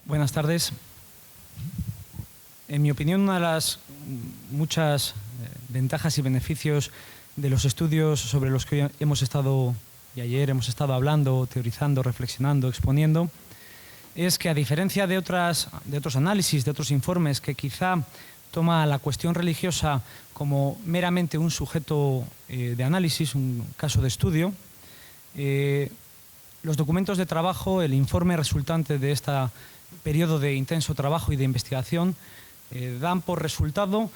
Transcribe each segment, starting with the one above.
Buenas tardes. En mi opinión, una de las muchas ventajas y beneficios de los estudios sobre los que hoy hemos estado y ayer hemos estado hablando, teorizando, reflexionando, exponiendo, es que a diferencia de otros análisis, de otros informes que quizá toma la cuestión religiosa como meramente un sujeto de análisis, un caso de estudio, los documentos de trabajo, el informe resultante de este periodo de intenso trabajo y de investigación dan por resultado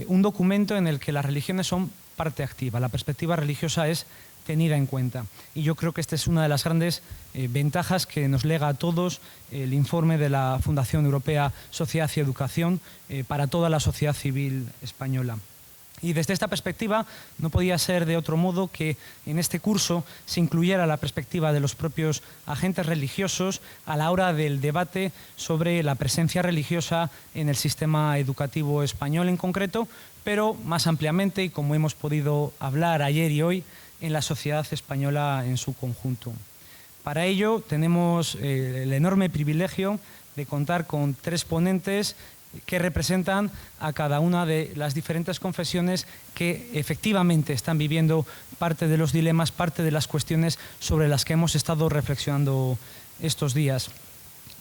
un documento en el que las religiones son parte activa. La perspectiva religiosa es tenida en cuenta. Y yo creo que esta es una de las grandes ventajas que nos lega a todos el informe de la Fundación Europea Sociedad y Educación para toda la sociedad civil española. Y desde esta perspectiva no podía ser de otro modo que en este curso se incluyera la perspectiva de los propios agentes religiosos a la hora del debate sobre la presencia religiosa en el sistema educativo español en concreto, pero más ampliamente, y como hemos podido hablar ayer y hoy, en la sociedad española en su conjunto. Para ello tenemos el enorme privilegio de contar con tres ponentes que representan a cada una de las diferentes confesiones que efectivamente están viviendo parte de los dilemas, parte de las cuestiones sobre las que hemos estado reflexionando estos días.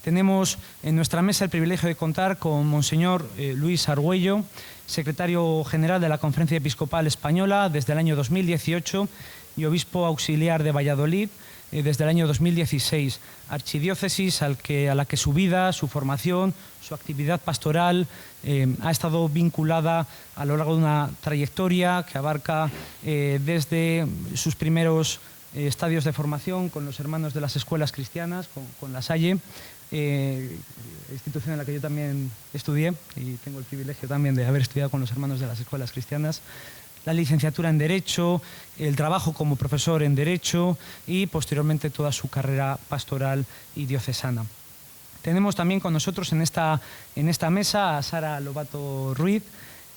Tenemos en nuestra mesa el privilegio de contar con Monseñor Luis Argüello, secretario general de la Conferencia Episcopal Española desde el año 2018 y obispo auxiliar de Valladolid desde el año 2016, archidiócesis a la que su vida, su formación, su actividad pastoral ha estado vinculada a lo largo de una trayectoria que abarca desde sus primeros estadios de formación con los hermanos de las escuelas cristianas, con la Salle, institución en la que yo también estudié y tengo el privilegio también de haber estudiado con los hermanos de las escuelas cristianas, la licenciatura en Derecho, el trabajo como profesor en Derecho y posteriormente toda su carrera pastoral y diocesana. Tenemos también con nosotros en esta mesa a Sara Lobato Ruiz.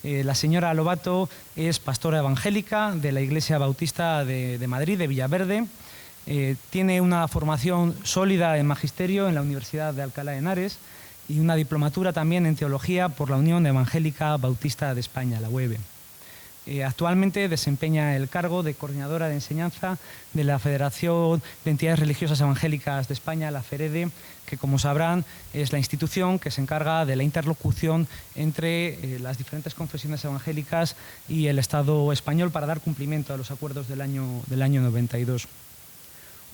La señora Lobato es pastora evangélica de la Iglesia Bautista de Madrid, de Villaverde. Tiene una formación sólida en magisterio en la Universidad de Alcalá de Henares y una diplomatura también en teología por la Unión Evangélica Bautista de España, la UEB. Actualmente desempeña el cargo de coordinadora de enseñanza de la Federación de Entidades Religiosas Evangélicas de España, la FEREDE, que como sabrán es la institución que se encarga de la interlocución entre las diferentes confesiones evangélicas y el Estado español para dar cumplimiento a los acuerdos del año 92.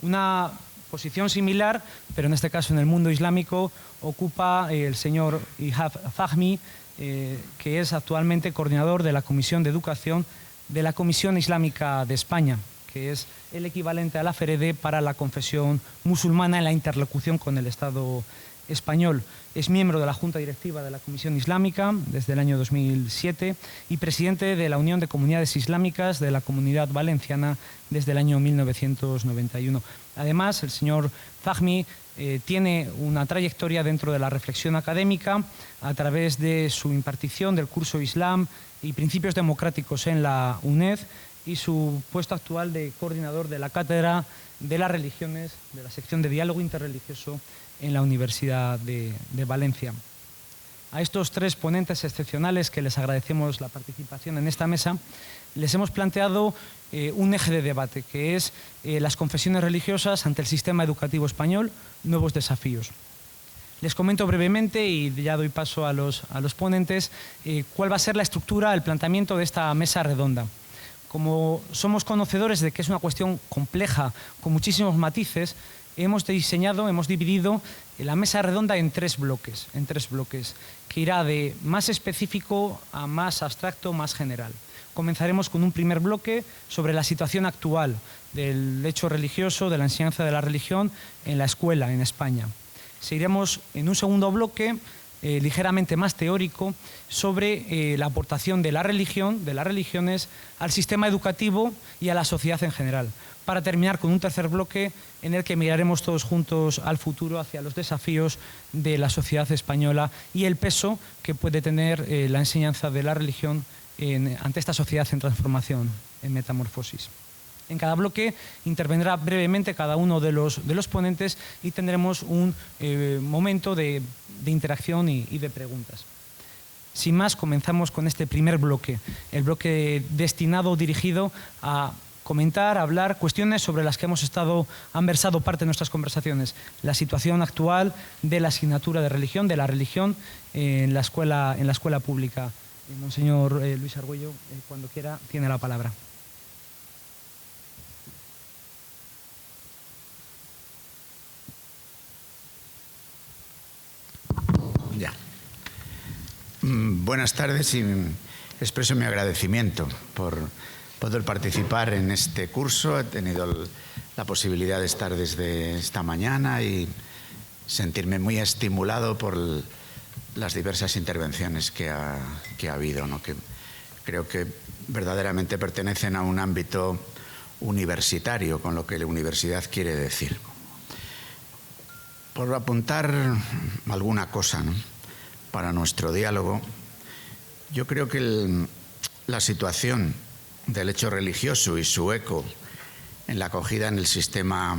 Una posición similar, pero en este caso en el mundo islámico, ocupa el señor Ihab Fahmy, que es actualmente coordinador de la Comisión de Educación de la Comisión Islámica de España, que es el equivalente a la FEREDE para la confesión musulmana en la interlocución con el Estado español. Es miembro de la Junta Directiva de la Comisión Islámica desde el año 2007 y presidente de la Unión de Comunidades Islámicas de la Comunidad Valenciana desde el año 1991. Además, el señor Fahmy tiene una trayectoria dentro de la reflexión académica a través de su impartición del curso Islam y Principios Democráticos en la UNED y su puesto actual de coordinador de la Cátedra de las Religiones, de la sección de Diálogo Interreligioso en la Universidad de Valencia. A estos tres ponentes excepcionales que les agradecemos la participación en esta mesa, les hemos planteado un eje de debate, que es las confesiones religiosas ante el sistema educativo español, nuevos desafíos. Les comento brevemente, y ya doy paso a los ponentes, cuál va a ser la estructura, el planteamiento de esta mesa redonda. Como somos conocedores de que es una cuestión compleja, con muchísimos matices, hemos dividido la mesa redonda en tres bloques, que irá de más específico a más abstracto, más general. Comenzaremos con un primer bloque sobre la situación actual del hecho religioso, de la enseñanza de la religión en la escuela en España. Seguiremos en un segundo bloque ligeramente más teórico sobre la aportación de la religión, de las religiones, al sistema educativo y a la sociedad en general, para terminar con un tercer bloque en el que miraremos todos juntos al futuro, hacia los desafíos de la sociedad española y el peso que puede tener la enseñanza de la religión ante esta sociedad en transformación, en metamorfosis. En cada bloque intervendrá brevemente cada uno de los ponentes y tendremos un momento de interacción y de preguntas. Sin más, comenzamos con este primer bloque, el bloque destinado, dirigido a comentar, hablar cuestiones sobre las que han versado parte de nuestras conversaciones. La situación actual de la asignatura de religión, de la religión en la escuela pública. Monseñor Luis Argüello, cuando quiera, tiene la palabra. Ya. Buenas tardes y expreso mi agradecimiento por poder participar en este curso. He tenido la posibilidad de estar desde esta mañana y sentirme muy estimulado por las diversas intervenciones que ha habido, ¿no? Que creo que verdaderamente pertenecen a un ámbito universitario, con lo que la universidad quiere decir. Por apuntar alguna cosa, ¿no?, para nuestro diálogo, yo creo que la situación del hecho religioso y su eco en la acogida en el sistema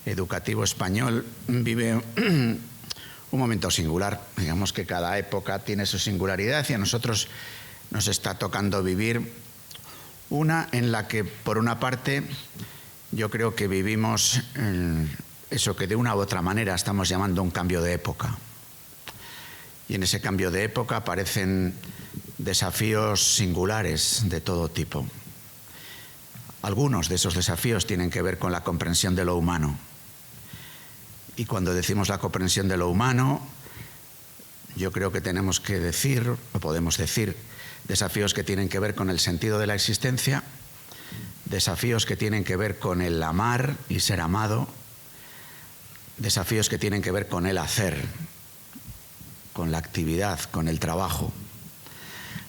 educativo español vive un momento singular. Digamos que cada época tiene su singularidad y a nosotros nos está tocando vivir una en la que, por una parte, yo creo que vivimos eso que de una u otra manera estamos llamando un cambio de época. Y en ese cambio de época aparecen desafíos singulares de todo tipo. Algunos de esos desafíos tienen que ver con la comprensión de lo humano. Y cuando decimos la comprensión de lo humano, yo creo que tenemos que decir, o podemos decir, desafíos que tienen que ver con el sentido de la existencia, desafíos que tienen que ver con el amar y ser amado, desafíos que tienen que ver con el hacer, con la actividad, con el trabajo.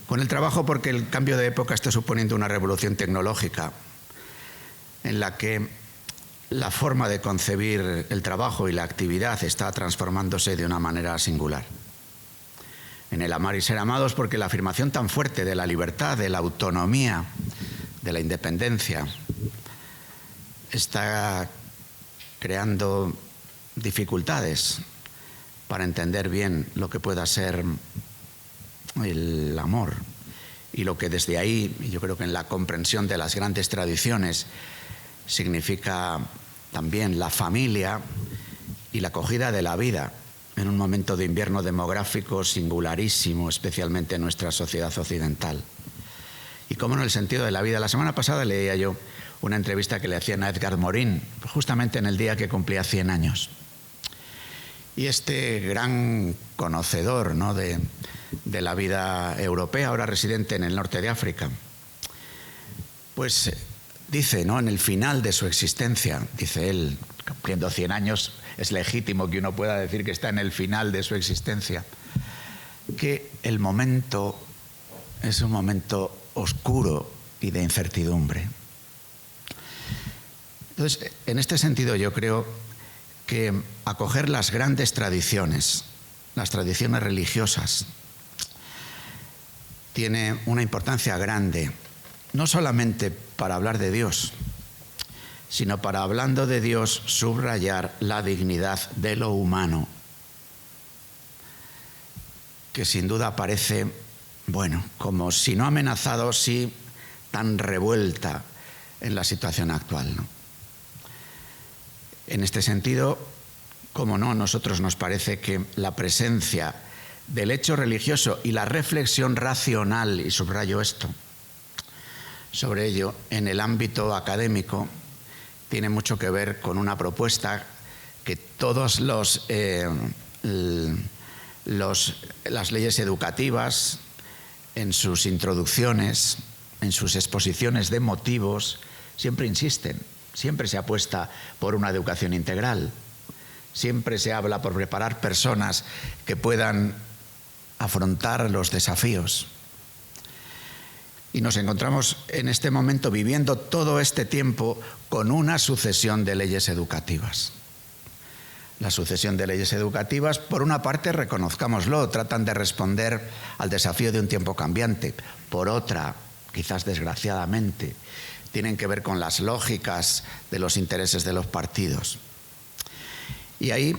Con el trabajo porque el cambio de época está suponiendo una revolución tecnológica en la que la forma de concebir el trabajo y la actividad está transformándose de una manera singular. En el amar y ser amados porque la afirmación tan fuerte de la libertad, de la autonomía, de la independencia, está creando dificultades para entender bien lo que pueda ser el amor y lo que desde ahí, yo creo que en la comprensión de las grandes tradiciones, significa también la familia y la acogida de la vida en un momento de invierno demográfico singularísimo, especialmente en nuestra sociedad occidental. Y cómo no, el sentido de la vida. La semana pasada leía yo una entrevista que le hacían a Edgar Morin, justamente en el día que cumplía 100 años. Y este gran conocedor, ¿no?, de la vida europea, ahora residente en el norte de África, pues dice, ¿no?, en el final de su existencia, dice él, cumpliendo 100 años, es legítimo que uno pueda decir que está en el final de su existencia, que el momento es un momento oscuro y de incertidumbre. Entonces, en este sentido yo creo que acoger las grandes tradiciones, las tradiciones religiosas, tiene una importancia grande, no solamente para hablar de Dios, sino para, hablando de Dios, subrayar la dignidad de lo humano, que sin duda aparece, bueno, como si no amenazado, sí tan revuelta en la situación actual, ¿no? En este sentido, como no, a nosotros nos parece que la presencia del hecho religioso y la reflexión racional, y subrayo esto, sobre ello, en el ámbito académico, tiene mucho que ver con una propuesta que todas las leyes educativas, en sus introducciones, en sus exposiciones de motivos, siempre insisten. Siempre se apuesta por una educación integral. Siempre se habla por preparar personas que puedan afrontar los desafíos. Y nos encontramos en este momento viviendo todo este tiempo con una sucesión de leyes educativas. La sucesión de leyes educativas, por una parte, reconozcámoslo, tratan de responder al desafío de un tiempo cambiante. Por otra, quizás desgraciadamente, tienen que ver con las lógicas de los intereses de los partidos. Y ahí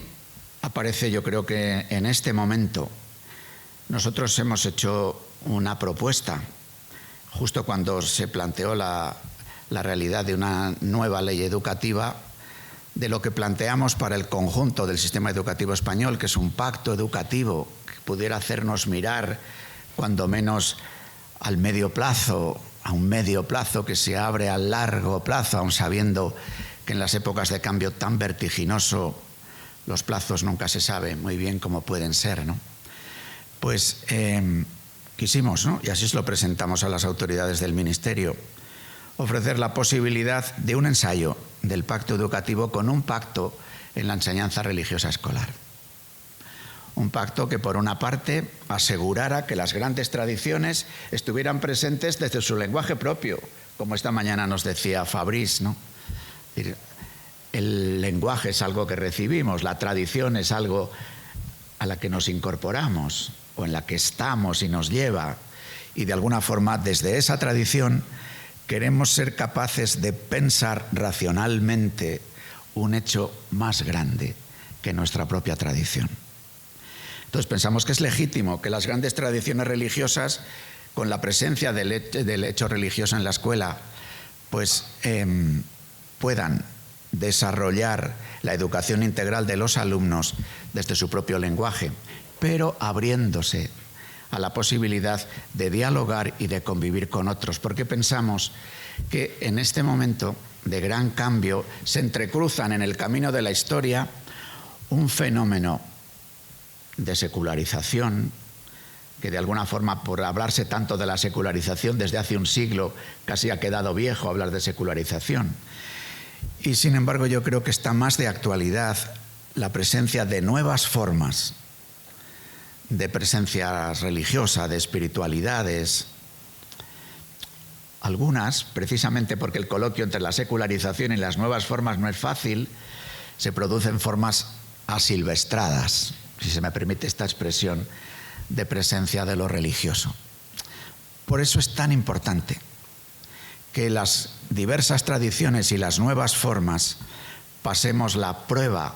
aparece, yo creo que en este momento, nosotros hemos hecho una propuesta, justo cuando se planteó la realidad de una nueva ley educativa, de lo que planteamos para el conjunto del sistema educativo español, que es un pacto educativo que pudiera hacernos mirar, cuando menos, al medio plazo, a un medio plazo que se abre al largo plazo, aun sabiendo que en las épocas de cambio tan vertiginoso los plazos nunca se sabe muy bien cómo pueden ser, ¿no? Pues quisimos, ¿no?, y así se lo presentamos a las autoridades del Ministerio, ofrecer la posibilidad de un ensayo del pacto educativo con un pacto en la enseñanza religiosa escolar. Un pacto que, por una parte, asegurara que las grandes tradiciones estuvieran presentes desde su lenguaje propio, como esta mañana nos decía Fabrice, ¿no? Es decir, el lenguaje es algo que recibimos, la tradición es algo a la que nos incorporamos o en la que estamos y nos lleva, y de alguna forma desde esa tradición queremos ser capaces de pensar racionalmente un hecho más grande que nuestra propia tradición. Entonces pensamos que es legítimo que las grandes tradiciones religiosas, con la presencia del hecho religioso en la escuela, pues puedan desarrollar la educación integral de los alumnos desde su propio lenguaje, pero abriéndose a la posibilidad de dialogar y de convivir con otros, porque pensamos que en este momento de gran cambio se entrecruzan en el camino de la historia un fenómeno de secularización, que de alguna forma, por hablarse tanto de la secularización desde hace un siglo, casi ha quedado viejo hablar de secularización. Y sin embargo yo creo que está más de actualidad la presencia de nuevas formas de presencia religiosa, de espiritualidades. Algunas, precisamente porque el coloquio entre la secularización y las nuevas formas no es fácil, se producen formas asilvestradas, si se me permite esta expresión, de presencia de lo religioso. Por eso es tan importante que las diversas tradiciones y las nuevas formas pasemos la prueba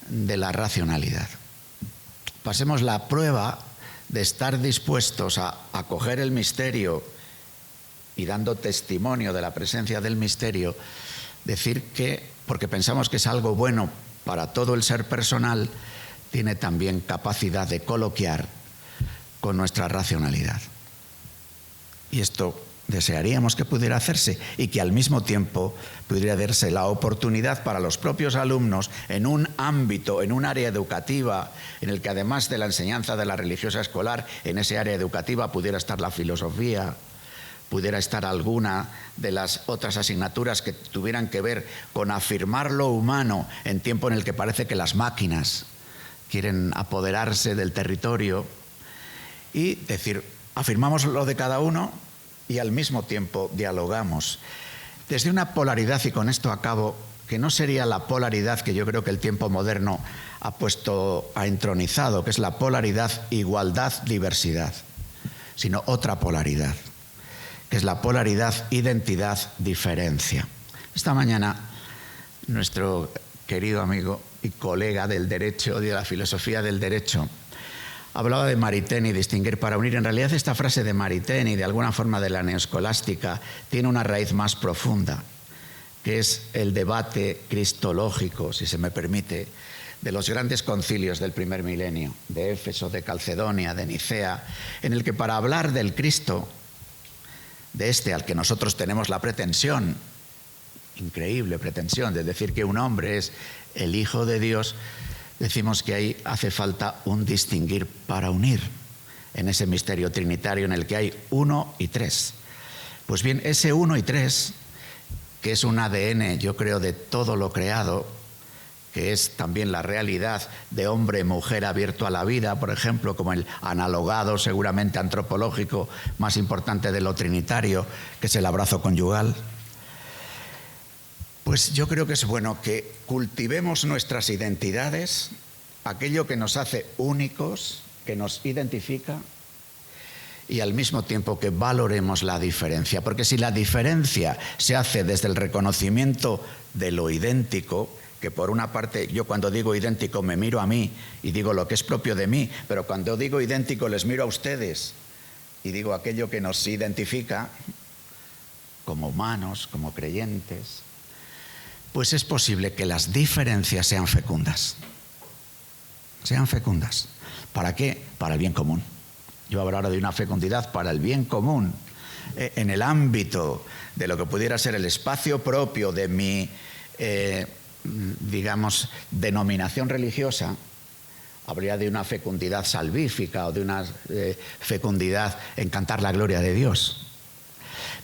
de la racionalidad. Pasemos la prueba de estar dispuestos a acoger el misterio y, dando testimonio de la presencia del misterio, decir que, porque pensamos que es algo bueno para todo el ser personal, tiene también capacidad de coloquiar con nuestra racionalidad. Y esto desearíamos que pudiera hacerse, y que al mismo tiempo pudiera darse la oportunidad para los propios alumnos en un ámbito, en un área educativa, en el que además de la enseñanza de la religiosa escolar, en ese área educativa pudiera estar la filosofía, pudiera estar alguna de las otras asignaturas que tuvieran que ver con afirmar lo humano en tiempo en el que parece que las máquinas quieren apoderarse del territorio, y decir, afirmamos lo de cada uno y al mismo tiempo dialogamos desde una polaridad, y con esto acabo, que no sería la polaridad que yo creo que el tiempo moderno ha entronizado, que es la polaridad igualdad-diversidad, sino otra polaridad, que es la polaridad identidad-diferencia. Esta mañana nuestro querido amigo y colega del derecho, de la filosofía del derecho, hablaba de Maritain, distinguir para unir. En realidad esta frase de Maritain y de alguna forma de la neoescolástica tiene una raíz más profunda, que es el debate cristológico, si se me permite, de los grandes concilios del primer milenio, de Éfeso, de Calcedonia, de Nicea, en el que para hablar del Cristo, de este al que nosotros tenemos la pretensión, increíble pretensión, de decir que un hombre es el Hijo de Dios, decimos que ahí hace falta un distinguir para unir en ese misterio trinitario en el que hay uno y tres. Pues bien, ese uno y tres, que es un ADN, yo creo, de todo lo creado, que es también la realidad de hombre-mujer abierto a la vida, por ejemplo, como el analogado seguramente antropológico más importante de lo trinitario, que es el abrazo conyugal. Pues yo creo que es bueno que cultivemos nuestras identidades, aquello que nos hace únicos, que nos identifica, y al mismo tiempo que valoremos la diferencia. Porque si la diferencia se hace desde el reconocimiento de lo idéntico, que por una parte yo cuando digo idéntico me miro a mí y digo lo que es propio de mí, pero cuando digo idéntico les miro a ustedes y digo aquello que nos identifica como humanos, como creyentes, pues es posible que las diferencias sean fecundas. Sean fecundas. ¿Para qué? Para el bien común. Yo hablo ahora de una fecundidad para el bien común, en el ámbito de lo que pudiera ser el espacio propio de mi, digamos, denominación religiosa. Habría de una fecundidad salvífica o de una fecundidad en cantar la gloria de Dios.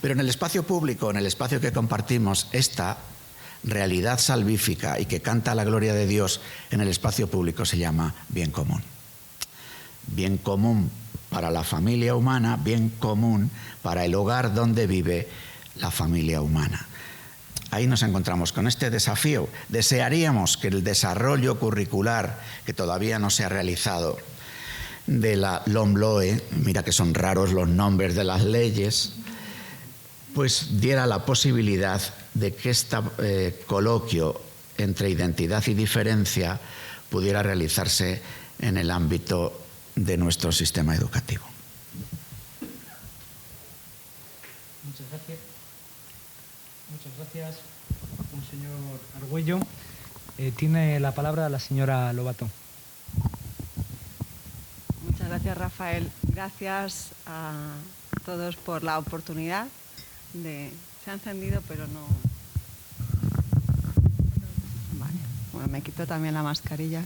Pero en el espacio público, en el espacio que compartimos, esta realidad salvífica y que canta la gloria de Dios en el espacio público se llama bien común. Bien común para la familia humana, bien común para el hogar donde vive la familia humana. Ahí nos encontramos con este desafío. Desearíamos que el desarrollo curricular, que todavía no se ha realizado, de la LOMLOE, mira que son raros los nombres de las leyes, pues diera la posibilidad de que este coloquio entre identidad y diferencia pudiera realizarse en el ámbito de nuestro sistema educativo. Muchas gracias. Muchas gracias, Monseñor Argüello. Tiene la palabra la señora Lobato. Muchas gracias, Rafael. Gracias a todos por la oportunidad de... Se ha encendido, pero no... Vale. Bueno, me quito también la mascarilla.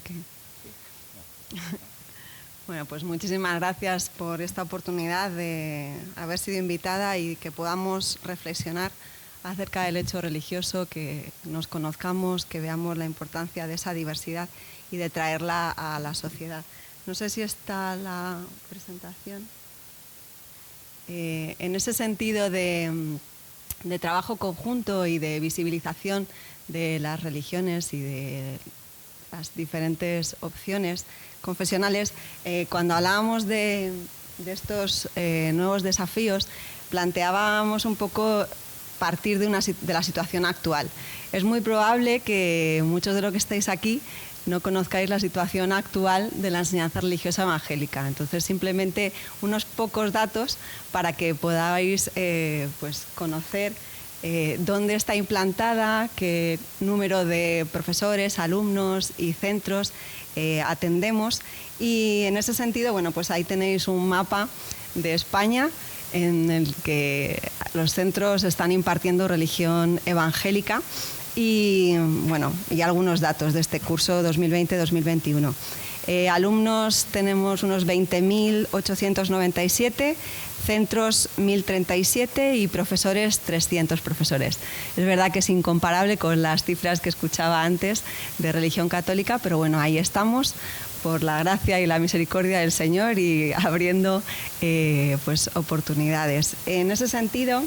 Bueno, pues muchísimas gracias por esta oportunidad de haber sido invitada y que podamos reflexionar acerca del hecho religioso, que nos conozcamos, que veamos la importancia de esa diversidad y de traerla a la sociedad. No sé si está la presentación. En ese sentido de trabajo conjunto y de visibilización de las religiones y de las diferentes opciones confesionales, cuando hablábamos de estos nuevos desafíos, planteábamos un poco partir de la situación actual. Es muy probable que muchos de los que estéis aquí no conozcáis la situación actual de la enseñanza religiosa evangélica. Entonces, simplemente unos pocos datos para que podáis pues conocer dónde está implantada, qué número de profesores, alumnos y centros atendemos. Y en ese sentido, bueno, pues ahí tenéis un mapa de España en el que los centros están impartiendo religión evangélica y, bueno, y algunos datos de este curso 2020-2021. Alumnos tenemos unos 20.897, centros 1.037 y profesores 300 profesores. Es verdad que es incomparable con las cifras que escuchaba antes de religión católica, pero bueno, ahí estamos por la gracia y la misericordia del Señor y abriendo pues oportunidades. En ese sentido,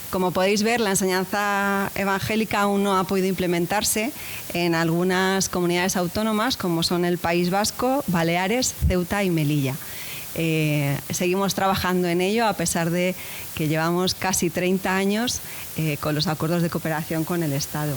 como podéis ver, la enseñanza evangélica aún no ha podido implementarse en algunas comunidades autónomas como son el País Vasco, Baleares, Ceuta y Melilla. Seguimos trabajando en ello a pesar de que llevamos casi 30 años con los acuerdos de cooperación con el Estado.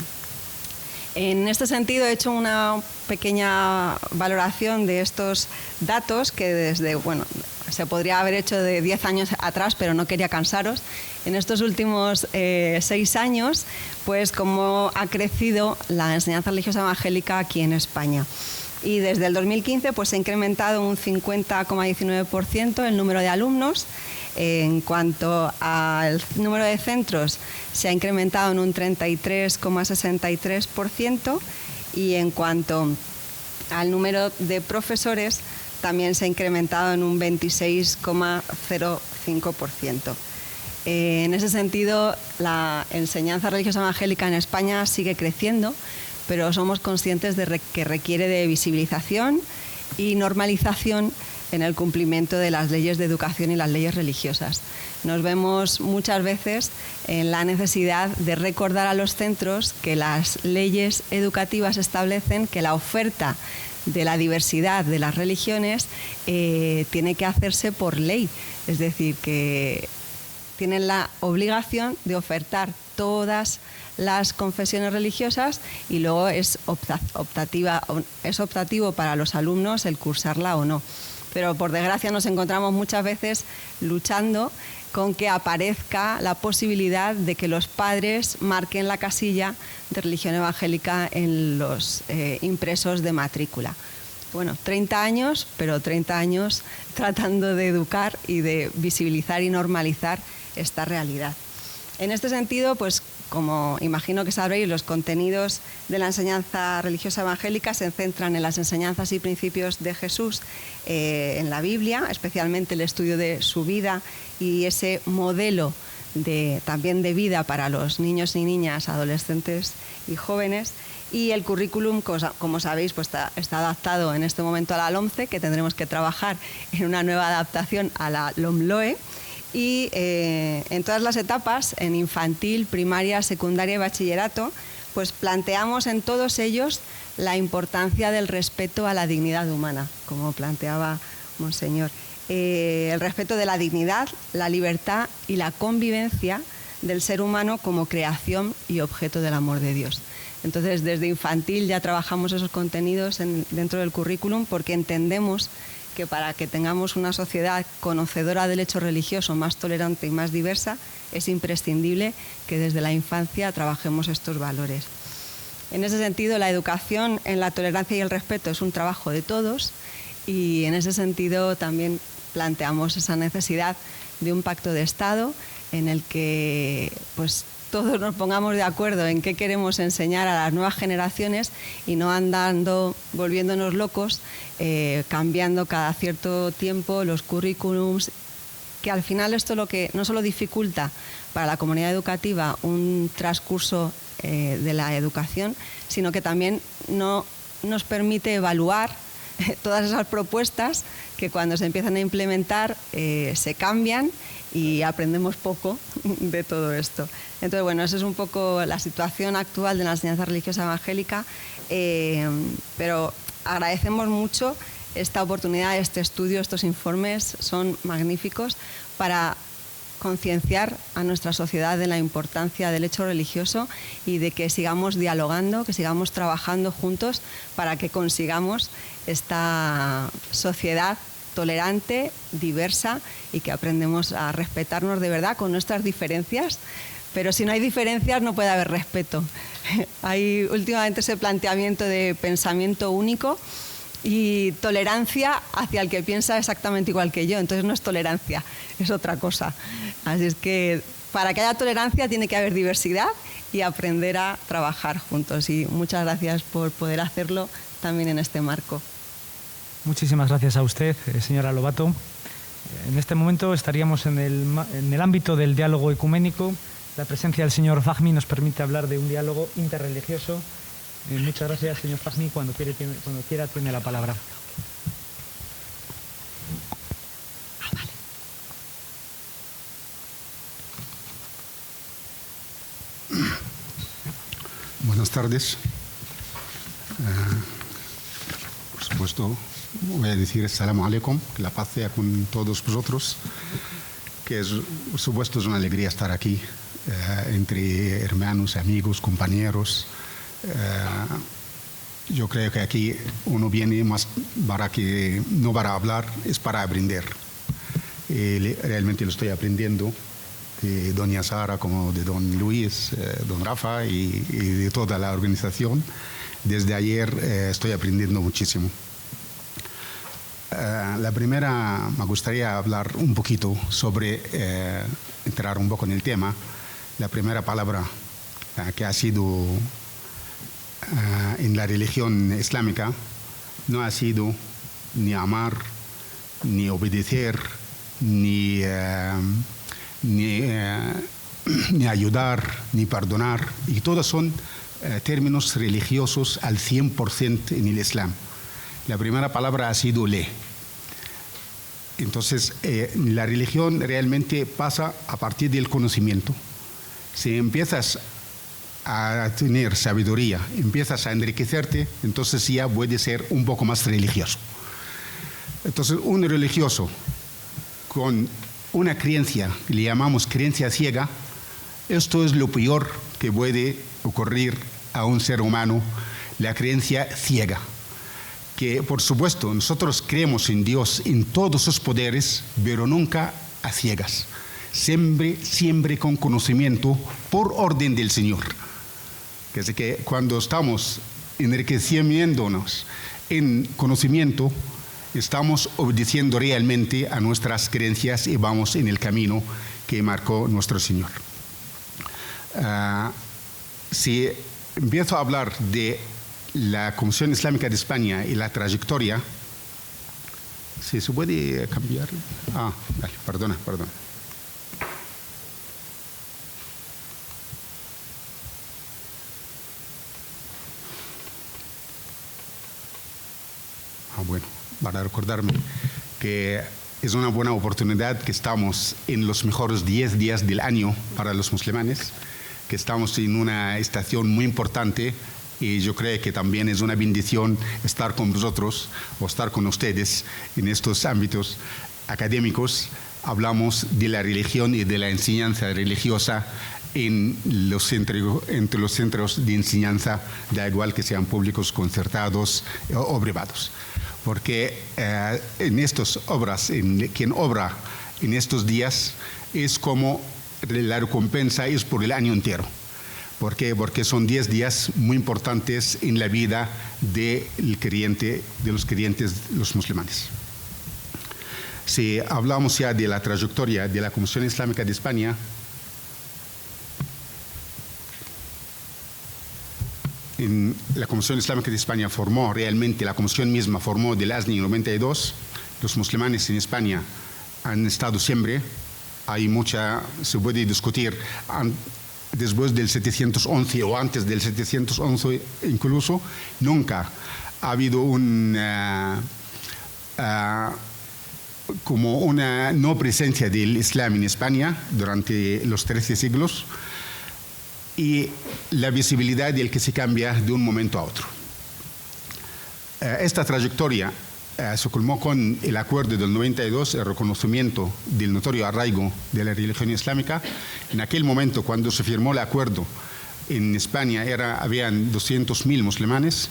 En este sentido he hecho una pequeña valoración de estos datos que desde, bueno, se podría haber hecho de 10 años atrás, pero no quería cansaros. En estos últimos 6 años, pues cómo ha crecido la enseñanza religiosa evangélica aquí en España. Y desde el 2015 pues se ha incrementado un 50,19% el número de alumnos. En cuanto al número de centros, se ha incrementado en un 33,63% y en cuanto al número de profesores, también se ha incrementado en un 26,05%. En ese sentido, la enseñanza religiosa evangélica en España sigue creciendo, pero somos conscientes de que requiere de visibilización y normalización en el cumplimiento de las leyes de educación y las leyes religiosas. Nos vemos muchas veces en la necesidad de recordar a los centros que las leyes educativas establecen que la oferta de la diversidad de las religiones tiene que hacerse por ley. Es decir, que tienen la obligación de ofertar todas las confesiones religiosas y luego es optativo para los alumnos el cursarla o no. Pero por desgracia nos encontramos muchas veces luchando con que aparezca la posibilidad de que los padres marquen la casilla de religión evangélica en los impresos de matrícula. Bueno, 30 años, pero 30 años tratando de educar y de visibilizar y normalizar esta realidad. En este sentido, pues como imagino que sabréis, los contenidos de la enseñanza religiosa evangélica se centran en las enseñanzas y principios de Jesús en la Biblia, especialmente el estudio de su vida y ese modelo también de vida para los niños y niñas, adolescentes y jóvenes. Y el currículum, como sabéis, pues está adaptado en este momento a la LOMCE, que tendremos que trabajar en una nueva adaptación a la LOMLOE. Y en todas las etapas, en infantil, primaria, secundaria y bachillerato, pues planteamos en todos ellos la importancia del respeto a la dignidad humana, como planteaba Monseñor. El respeto de la dignidad, la libertad y la convivencia del ser humano como creación y objeto del amor de Dios. Entonces, desde infantil ya trabajamos esos contenidos dentro del currículum porque entendemos que para que tengamos una sociedad conocedora del hecho religioso, más tolerante y más diversa, es imprescindible que desde la infancia trabajemos estos valores. En ese sentido, la educación en la tolerancia y el respeto es un trabajo de todos y en ese sentido también planteamos esa necesidad de un pacto de Estado en el que pues, todos nos pongamos de acuerdo en qué queremos enseñar a las nuevas generaciones y no andando volviéndonos locos, cambiando cada cierto tiempo los currículums, que al final esto lo que no solo dificulta para la comunidad educativa un transcurso de la educación, sino que también no nos permite evaluar todas esas propuestas que cuando se empiezan a implementar se cambian y aprendemos poco de todo esto. Entonces, bueno, esa es un poco la situación actual de la enseñanza religiosa evangélica, pero agradecemos mucho esta oportunidad, este estudio, estos informes son magníficos para concienciar a nuestra sociedad de la importancia del hecho religioso y de que sigamos dialogando, que sigamos trabajando juntos para que consigamos esta sociedad tolerante, diversa y que aprendemos a respetarnos de verdad con nuestras diferencias, pero si no hay diferencias no puede haber respeto. Hay últimamente ese planteamiento de pensamiento único y tolerancia hacia el que piensa exactamente igual que yo, entonces no es tolerancia, es otra cosa. Así es que para que haya tolerancia tiene que haber diversidad y aprender a trabajar juntos y muchas gracias por poder hacerlo también en este marco. Muchísimas gracias a usted, señora Lobato. En este momento estaríamos en el ámbito del diálogo ecuménico. La presencia del señor Fahmy nos permite hablar de un diálogo interreligioso. Muchas gracias, señor Fahmy. Cuando quiera tiene la palabra. Buenas tardes. Por supuesto, voy a decir Assalamu alaikum, que la paz sea con todos vosotros, que por supuesto es una alegría estar aquí entre hermanos, amigos, compañeros. Yo creo que aquí uno viene más no para hablar, es para aprender. Realmente lo estoy aprendiendo de doña Sara como de don Luis, don Rafa y de toda la organización. Desde ayer estoy aprendiendo muchísimo. La primera, me gustaría hablar un poquito sobre, entrar un poco en el tema. La primera palabra que ha sido en la religión islámica no ha sido ni amar, ni obedecer, ni ayudar, ni perdonar. Y todos son términos religiosos al 100% en el Islam. La primera palabra ha sido le. Entonces, la religión realmente pasa a partir del conocimiento. Si empiezas a tener sabiduría, empiezas a enriquecerte, entonces ya puedes ser un poco más religioso. Entonces, un religioso con una creencia que le llamamos creencia ciega, esto es lo peor que puede ocurrir a un ser humano, la creencia ciega. Que, por supuesto, nosotros creemos en Dios, en todos sus poderes, pero nunca a ciegas. Siempre con conocimiento por orden del Señor. Así que cuando estamos enriqueciéndonos en conocimiento, estamos obedeciendo realmente a nuestras creencias y vamos en el camino que marcó nuestro Señor. Si empiezo a hablar de la Comisión Islámica de España y la trayectoria, ¿sí se puede cambiar? Vale, perdona. Bueno, para recordarme que es una buena oportunidad que estamos en los mejores 10 días del año para los musulmanes, que estamos en una estación muy importante y yo creo que también es una bendición estar con vosotros o estar con ustedes en estos ámbitos académicos. Hablamos de la religión y de la enseñanza religiosa entre los centros de enseñanza, da igual que sean públicos, concertados o privados. Porque en estas obras, quien obra en estos días, es como la recompensa es por el año entero. ¿Por qué? Porque son 10 días muy importantes en la vida de los creyentes, los musulmanes. Si hablamos ya de la trayectoria de la Comisión Islámica de España, la Comisión Islámica de España la Comisión misma formó del ASNI en 92. Los musulmanes en España han estado siempre. Se puede discutir después del 711 o antes del 711 incluso. Nunca ha habido como una no presencia del Islam en España durante los 13 siglos. Y la visibilidad del que se cambia de un momento a otro. Esta trayectoria se culmó con el acuerdo del 92, el reconocimiento del notorio arraigo de la religión islámica. En aquel momento, cuando se firmó el acuerdo, en España habían 200.000 musulmanes.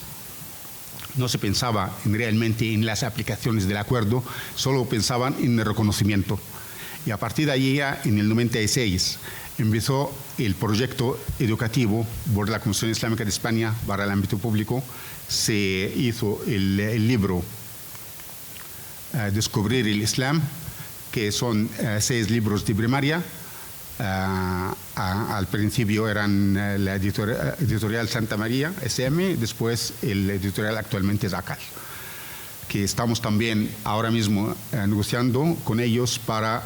No se pensaba realmente en las aplicaciones del acuerdo, solo pensaban en el reconocimiento. Y a partir de allí, ya en el 96, empezó el proyecto educativo por la Comisión Islámica de España para el ámbito público. Se hizo el libro Descubrir el Islam, que son 6 libros de primaria. Al principio eran la editorial Santa María, SM, después el editorial actualmente es ACAL, que estamos también ahora mismo negociando con ellos para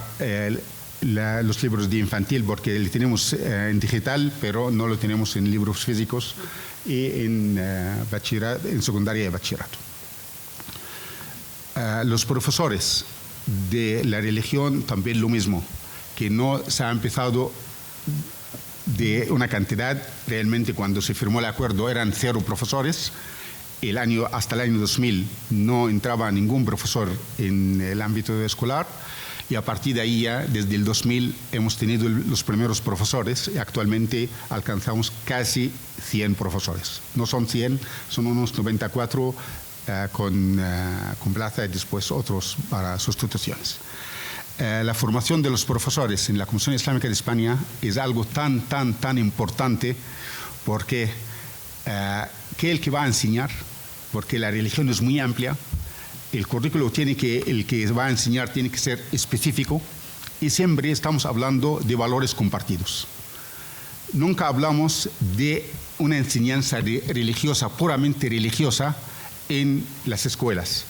los libros de infantil, porque lo tenemos en digital, pero no lo tenemos en libros físicos y en secundaria y bachillerato. Los profesores de la religión también lo mismo, que no se ha empezado de una cantidad. Realmente cuando se firmó el acuerdo eran 0 profesores. Hasta el año 2000 no entraba ningún profesor en el ámbito escolar. Y a partir de ahí, ya, desde el 2000, hemos tenido los primeros profesores y actualmente alcanzamos casi 100 profesores. No son 100, son unos 94 con plaza y después otros para sustituciones. La formación de los profesores en la Comisión Islámica de España es algo tan importante porque el que va a enseñar, porque la religión es muy amplia, el currículo el que va a enseñar tiene que ser específico y siempre estamos hablando de valores compartidos. Nunca hablamos de una enseñanza religiosa, puramente religiosa, en las escuelas.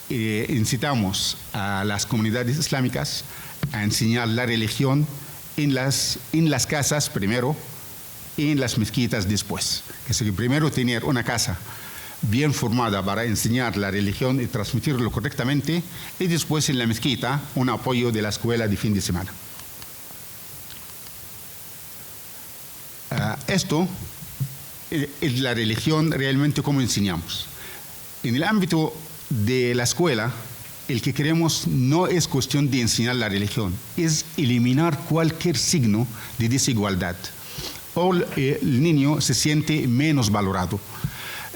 Incitamos a las comunidades islámicas a enseñar la religión en las casas primero y en las mezquitas después. Es decir, primero tener una casa bien formada para enseñar la religión y transmitirlo correctamente, y después en la mezquita un apoyo de la escuela de fin de semana. esto es la religión realmente como enseñamos. En el ámbito de la escuela, el que queremos no es cuestión de enseñar la religión, es eliminar cualquier signo de desigualdad. O el niño se siente menos valorado.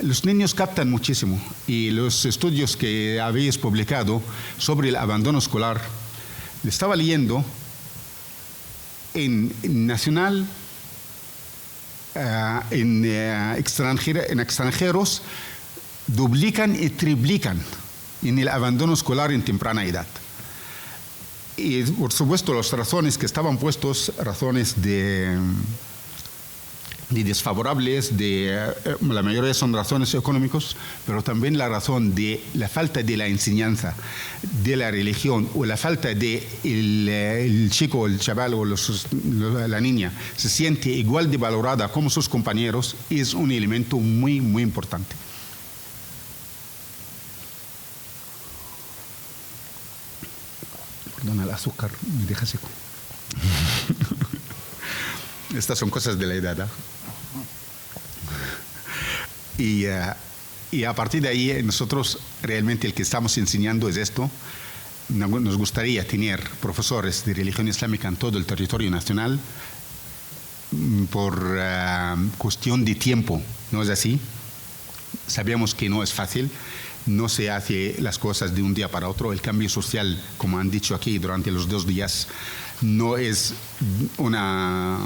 Los niños captan muchísimo y los estudios que habéis publicado sobre el abandono escolar, le estaba leyendo en nacional, en extranjeros, duplican y triplican en el abandono escolar en temprana edad. Y por supuesto las razones que estaban puestos, razones de desfavorables, la mayoría son razones económicas, pero también la razón de la falta de la enseñanza de la religión o la falta de el chico, el chaval o la niña se siente igual de valorada como sus compañeros es un elemento muy, muy importante. Perdona, el azúcar me deja seco. Estas son cosas de la edad, ¿eh? Y a partir de ahí, nosotros realmente el que estamos enseñando es esto. Nos gustaría tener profesores de religión islámica en todo el territorio nacional. Por cuestión de tiempo, ¿no es así? Sabemos que no es fácil. No se hace las cosas de un día para otro. El cambio social, como han dicho aquí durante los 2 días, no es una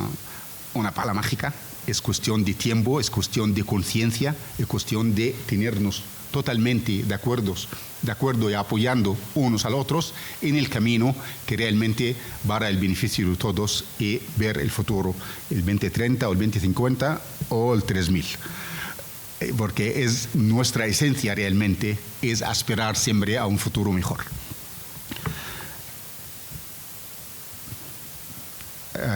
pala mágica. Es cuestión de tiempo, es cuestión de conciencia, es cuestión de tenernos totalmente de acuerdo y apoyando unos a los otros en el camino que realmente va para el beneficio de todos y ver el futuro, el 2030 o el 2050 o el 3000. Porque es nuestra esencia realmente, es aspirar siempre a un futuro mejor.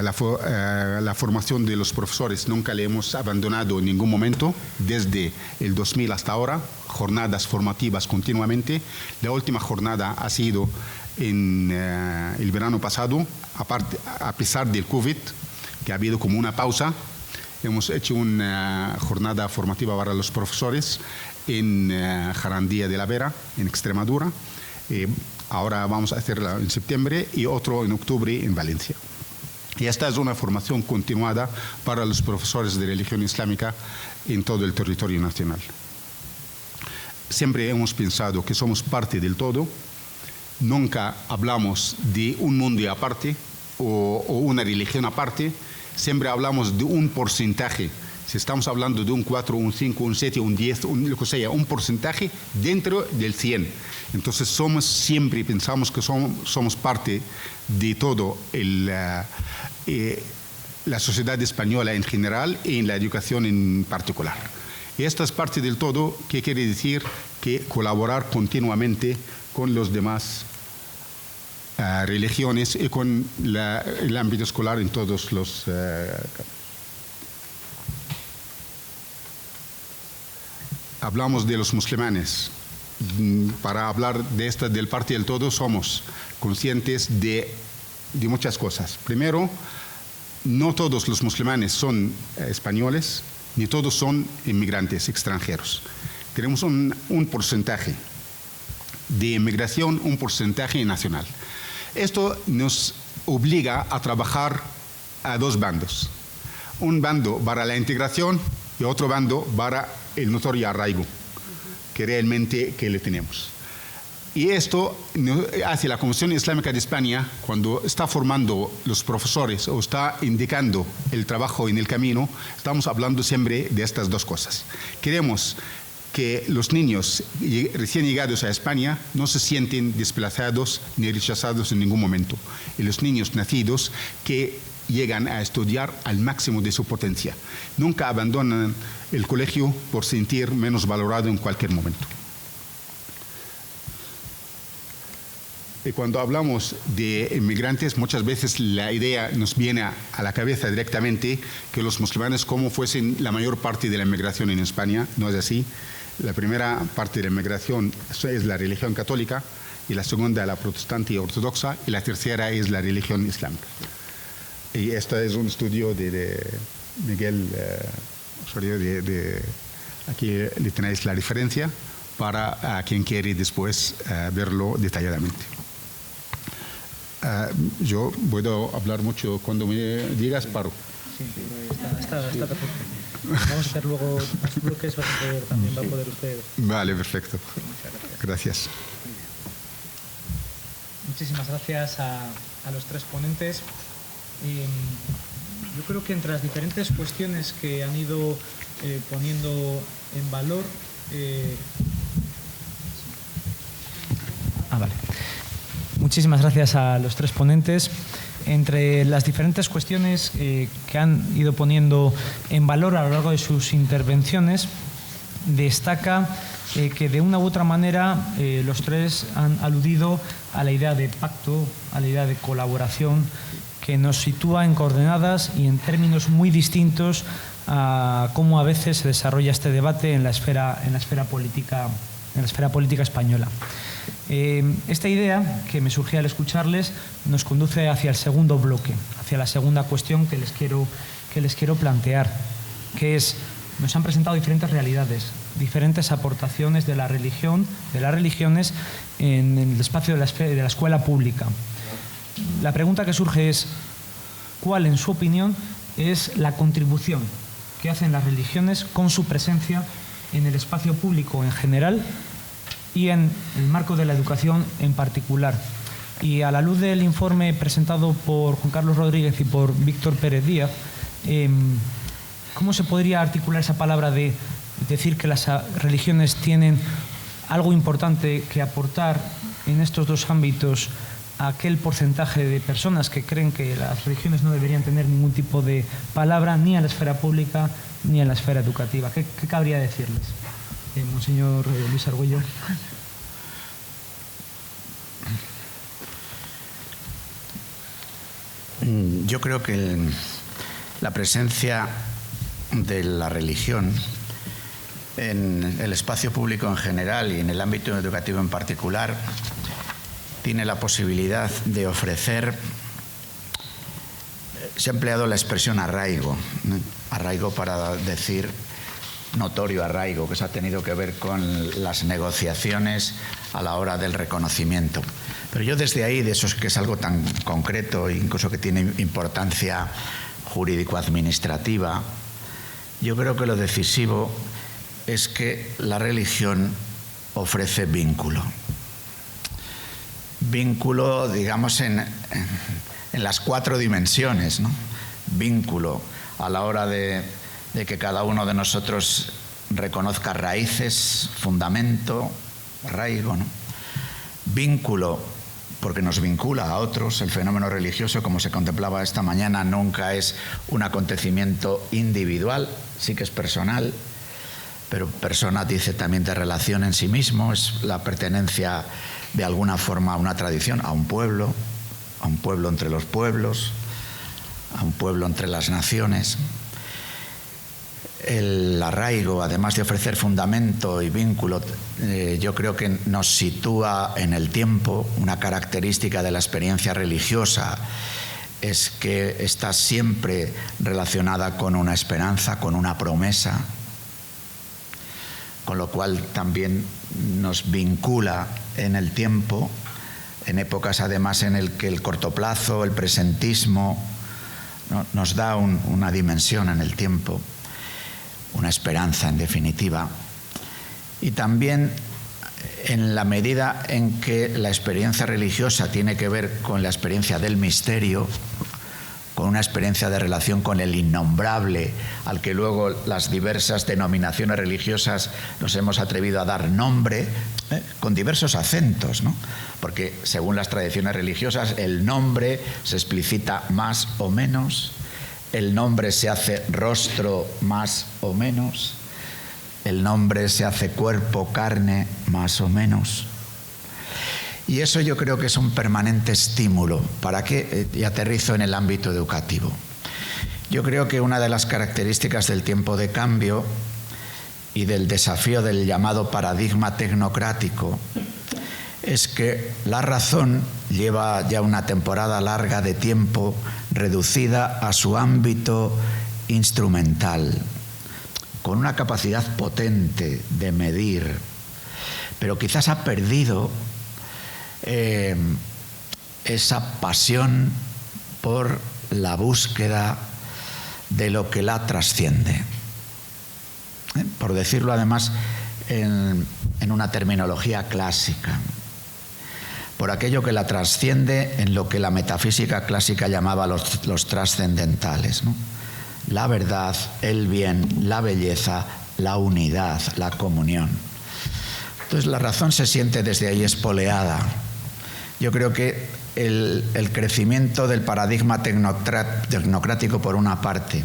La formación de los profesores nunca le hemos abandonado en ningún momento, desde el 2000 hasta ahora, jornadas formativas continuamente. La última jornada ha sido en el verano pasado, a pesar del COVID, que ha habido como una pausa. Hemos hecho una jornada formativa para los profesores en Jarandía de la Vera, en Extremadura. Ahora vamos a hacerla en septiembre y otro en octubre en Valencia. Y esta es una formación continuada para los profesores de religión islámica en todo el territorio nacional. Siempre hemos pensado que somos parte del todo. Nunca hablamos de un mundo aparte o una religión aparte. Siempre hablamos de un porcentaje. Si estamos hablando de un 4, un 5, un 7, un 10, lo que sea, un porcentaje dentro del 100. Entonces siempre pensamos que somos parte de todo la sociedad española en general y en la educación en particular. Y esta es parte del todo, que quiere decir que colaborar continuamente con los demás religiones y con el ámbito escolar en todos los hablamos de los musulmanes. Para hablar de esta del parte del todo somos conscientes de muchas cosas. Primero, no todos los musulmanes son españoles, ni todos son inmigrantes extranjeros. Tenemos un porcentaje de inmigración, un porcentaje nacional. Esto nos obliga a trabajar a 2 bandos. Un bando para la integración y otro bando para el notorio arraigo que realmente le tenemos. Y esto hace la Comisión Islámica de España, cuando está formando los profesores o está indicando el trabajo en el camino, estamos hablando siempre de estas 2 cosas. Queremos que los niños recién llegados a España no se sienten desplazados ni rechazados en ningún momento. Y los niños nacidos que llegan a estudiar al máximo de su potencia. Nunca abandonan el colegio por sentir menos valorado en cualquier momento. Y cuando hablamos de inmigrantes, muchas veces la idea nos viene a la cabeza directamente que los musulmanes como fuesen la mayor parte de la inmigración en España. No es así. La primera parte de la inmigración es la religión católica, y la segunda la protestante y ortodoxa, y la tercera es la religión islámica. Y este es un estudio Miguel Osorio, aquí le tenéis la diferencia para quien quiere después verlo detalladamente. Yo puedo hablar mucho, cuando me digas paro. Sí, está perfecto. Vamos a hacer luego los bloques, también va a poder usted. Vale, perfecto. Gracias. Muchísimas gracias a los tres ponentes. Yo creo que entre las diferentes cuestiones que han ido poniendo en valor... vale. Muchísimas gracias a los tres ponentes. Entre las diferentes cuestiones que han ido poniendo en valor a lo largo de sus intervenciones, destaca que de una u otra manera los tres han aludido a la idea de pacto, a la idea de colaboración, que nos sitúa en coordenadas y en términos muy distintos a cómo a veces se desarrolla este debate en la esfera política española. Esta idea que me surgía al escucharles nos conduce hacia el segundo bloque, hacia la segunda cuestión que les quiero plantear, que es: nos han presentado diferentes realidades, diferentes aportaciones de la religión, de las religiones en el espacio de la escuela pública. La pregunta que surge es: ¿cuál, en su opinión, es la contribución que hacen las religiones con su presencia en el espacio público en general y en el marco de la educación en particular? Y a la luz del informe presentado por Juan Carlos Rodríguez y por Víctor Pérez Díaz, ¿cómo se podría articular esa palabra de decir que las religiones tienen algo importante que aportar en estos dos ámbitos a aquel porcentaje de personas que creen que las religiones no deberían tener ningún tipo de palabra ni en la esfera pública ni en la esfera educativa? ¿Qué cabría decirles? Monseñor Luis Argüello. Yo creo que la presencia de la religión en el espacio público en general y en el ámbito educativo en particular tiene la posibilidad de ofrecer, se ha empleado la expresión arraigo, ¿no? Arraigo para decir notorio arraigo, que se ha tenido que ver con las negociaciones a la hora del reconocimiento. Pero yo desde ahí, de eso que es algo tan concreto, incluso que tiene importancia jurídico-administrativa, yo creo que lo decisivo es que la religión ofrece vínculo. Vínculo, digamos, en las cuatro dimensiones, ¿no? Vínculo a la hora de que cada uno de nosotros reconozca raíces, fundamento, arraigo, ¿no? Vínculo, porque nos vincula a otros. El fenómeno religioso, como se contemplaba esta mañana, nunca es un acontecimiento individual, sí que es personal, pero persona dice también de relación en sí mismo, es la pertenencia de alguna forma a una tradición, a un pueblo entre los pueblos, a un pueblo entre las naciones. El arraigo, además de ofrecer fundamento y vínculo, yo creo que nos sitúa en el tiempo. Una característica de la experiencia religiosa es que está siempre relacionada con una esperanza, con una promesa, con lo cual también nos vincula en el tiempo, en épocas además en el que el cortoplazo, el presentismo, ¿no?, nos da una dimensión en el tiempo, una esperanza en definitiva. Y también en la medida en que la experiencia religiosa tiene que ver con la experiencia del misterio, con una experiencia de relación con el innombrable, al que luego las diversas denominaciones religiosas nos hemos atrevido a dar nombre, con diversos acentos, ¿no? Porque según las tradiciones religiosas el nombre se explicita más o menos, el nombre se hace rostro más o menos, el nombre se hace cuerpo, carne más o menos. Y eso yo creo que es un permanente estímulo para que, y aterrizo en el ámbito educativo. Yo creo que una de las características del tiempo de cambio y del desafío del llamado paradigma tecnocrático es que la razón lleva ya una temporada larga de tiempo reducida a su ámbito instrumental, con una capacidad potente de medir, pero quizás ha perdido esa pasión por la búsqueda de lo que la trasciende. Por decirlo además en una terminología clásica, por aquello que la trasciende en lo que la metafísica clásica llamaba los trascendentales, ¿no? La verdad, el bien, la belleza, la unidad, la comunión. Entonces la razón se siente desde ahí espoleada. Yo creo que el crecimiento del paradigma tecnocrático por una parte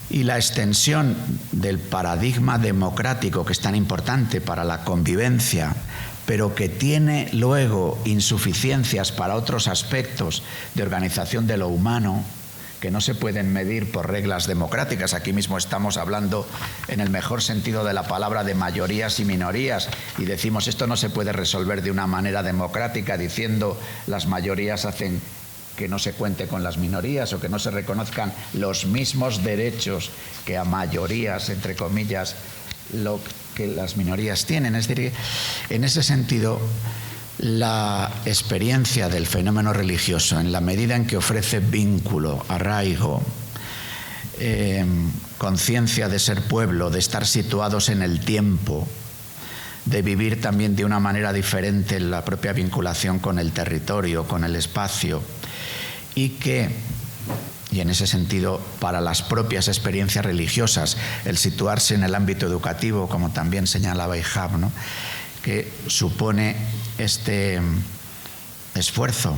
y la extensión del paradigma democrático, que es tan importante para la convivencia, pero que tiene luego insuficiencias para otros aspectos de organización de lo humano, que no se pueden medir por reglas democráticas. Aquí mismo estamos hablando, en el mejor sentido de la palabra, de mayorías y minorías, y decimos esto no se puede resolver de una manera democrática diciendo las mayorías hacen que no se cuente con las minorías o que no se reconozcan los mismos derechos que a mayorías, entre comillas, lo que las minorías tienen. Es decir, en ese sentido, la experiencia del fenómeno religioso, en la medida en que ofrece vínculo, arraigo, conciencia de ser pueblo, de estar situados en el tiempo, de vivir también de una manera diferente la propia vinculación con el territorio, con el espacio, y en ese sentido, para las propias experiencias religiosas, el situarse en el ámbito educativo, como también señalaba Ihab, ¿no?, que supone este esfuerzo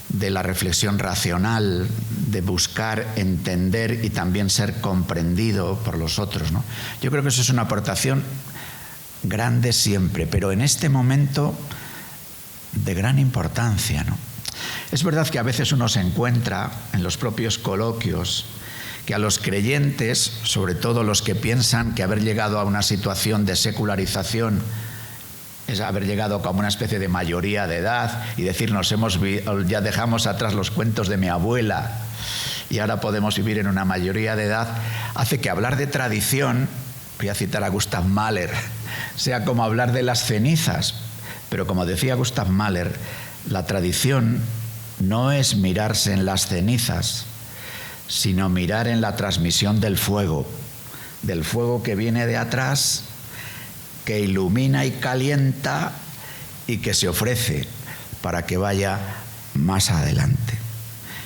de la reflexión racional, de buscar entender y también ser comprendido por los otros, ¿no? Yo creo que eso es una aportación grande siempre, pero en este momento de gran importancia, ¿no? Es verdad que a veces uno se encuentra en los propios coloquios que a los creyentes, sobre todo los que piensan que haber llegado a una situación de secularización es haber llegado como una especie de mayoría de edad y decir ya dejamos atrás los cuentos de mi abuela y ahora podemos vivir en una mayoría de edad, hace que hablar de tradición, voy a citar a Gustav Mahler, sea como hablar de las cenizas. Pero como decía Gustav Mahler, la tradición no es mirarse en las cenizas, sino mirar en la transmisión del fuego que viene de atrás, que ilumina y calienta y que se ofrece para que vaya más adelante.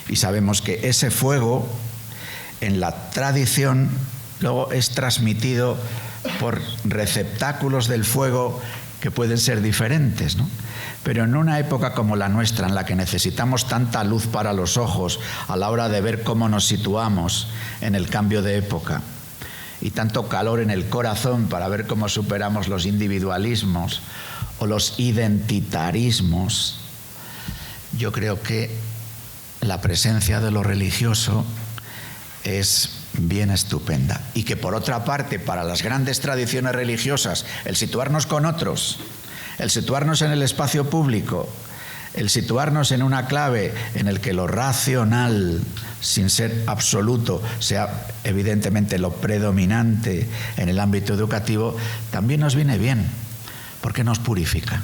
Y sabemos que ese fuego en la tradición luego es transmitido por receptáculos del fuego que pueden ser diferentes, ¿no? Pero en una época como la nuestra, en la que necesitamos tanta luz para los ojos a la hora de ver cómo nos situamos en el cambio de época, y tanto calor en el corazón para ver cómo superamos los individualismos o los identitarismos, yo creo que la presencia de lo religioso es bien estupenda. Y que por otra parte, para las grandes tradiciones religiosas, el situarnos con otros, el situarnos en el espacio público, el situarnos en una clave en el que lo racional, sin ser absoluto, sea evidentemente lo predominante en el ámbito educativo, también nos viene bien, porque nos purifica.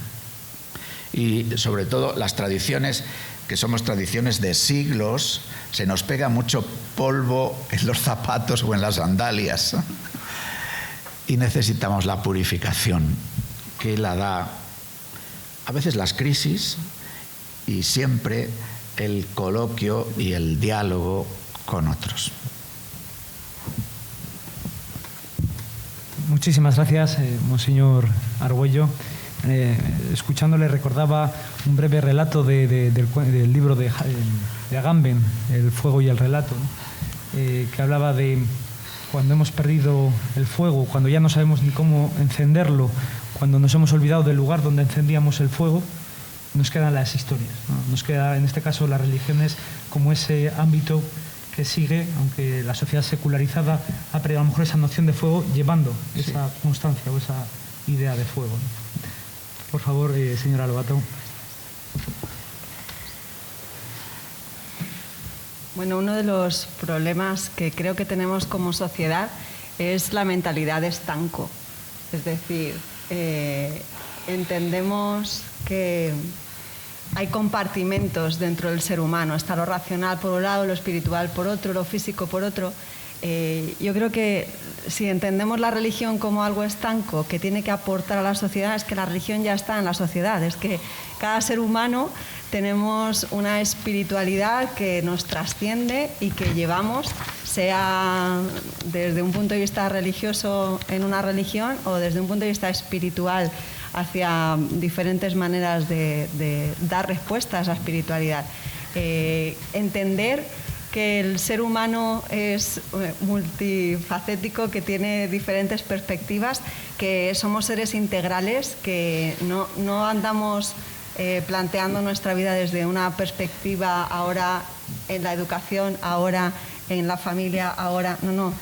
Y sobre todo las tradiciones, que somos tradiciones de siglos, se nos pega mucho polvo en los zapatos o en las sandalias. Y necesitamos la purificación que la da a veces las crisis y siempre el coloquio y el diálogo con otros. Muchísimas gracias, Monseñor Argüello. Escuchándole recordaba un breve relato del libro de Agamben, El fuego y el relato, ¿no? Que hablaba de cuando hemos perdido el fuego, cuando ya no sabemos ni cómo encenderlo, cuando nos hemos olvidado del lugar donde encendíamos el fuego, nos quedan las historias, ¿no? Nos queda, en este caso, las religiones como ese ámbito que sigue, aunque la sociedad secularizada ha perdido a lo mejor esa noción de fuego, llevando esa constancia o esa idea de fuego, ¿no? Por favor, señora Lobato. Bueno, uno de los problemas que creo que tenemos como sociedad es la mentalidad de estanco. Es decir, entendemos que hay compartimentos dentro del ser humano. Está lo racional por un lado, lo espiritual por otro, lo físico por otro. Yo creo que si entendemos la religión como algo estanco que tiene que aportar a la sociedad, es que la religión ya está en la sociedad. Es que cada ser humano tenemos una espiritualidad que nos trasciende y que llevamos, sea desde un punto de vista religioso en una religión o desde un punto de vista espiritual hacia diferentes maneras de dar respuesta a esa espiritualidad. Entender que el ser humano es multifacético, que tiene diferentes perspectivas, que somos seres integrales, que no andamos planteando nuestra vida desde una perspectiva ahora en la educación, ahora en la familia, ahora... No.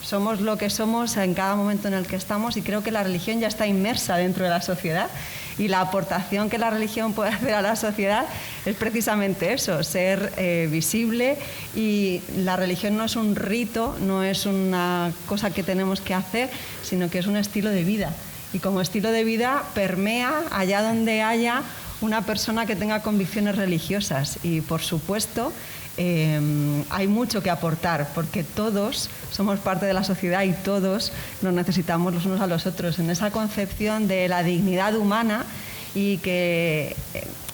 Somos lo que somos en cada momento en el que estamos y creo que la religión ya está inmersa dentro de la sociedad y la aportación que la religión puede hacer a la sociedad es precisamente eso, ser visible, y la religión no es un rito, no es una cosa que tenemos que hacer, sino que es un estilo de vida. Y como estilo de vida permea allá donde haya una persona que tenga convicciones religiosas y, por supuesto, hay mucho que aportar porque todos somos parte de la sociedad y todos nos necesitamos los unos a los otros en esa concepción de la dignidad humana y que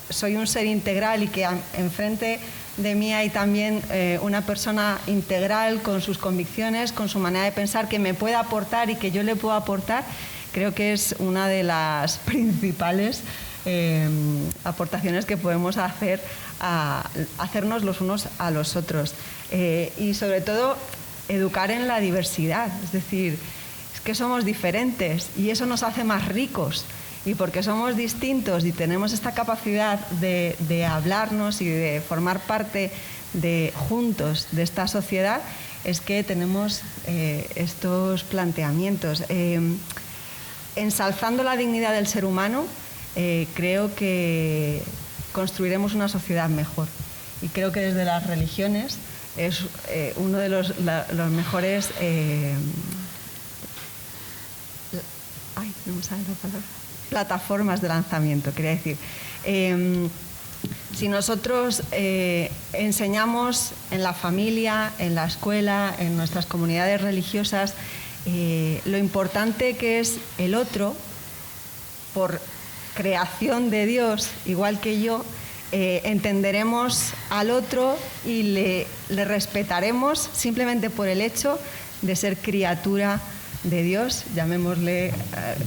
soy un ser integral y que enfrente de mí hay también una persona integral con sus convicciones, con su manera de pensar, que me puede aportar y que yo le puedo aportar. Creo que es una de las principales aportaciones que podemos hacer a hacernos los unos a los otros, y sobre todo educar en la diversidad, es decir, es que somos diferentes y eso nos hace más ricos, y porque somos distintos y tenemos esta capacidad de hablarnos y de formar parte de juntos de esta sociedad, es que tenemos estos planteamientos. Ensalzando la dignidad del ser humano, creo que construiremos una sociedad mejor, y creo que desde las religiones es uno de los mejores no me sale la palabra, plataformas de lanzamiento, quería decir. Si nosotros enseñamos en la familia, en la escuela, en nuestras comunidades religiosas, lo importante que es el otro, por creación de Dios, igual que yo, entenderemos al otro y le respetaremos simplemente por el hecho de ser criatura de Dios, llamémosle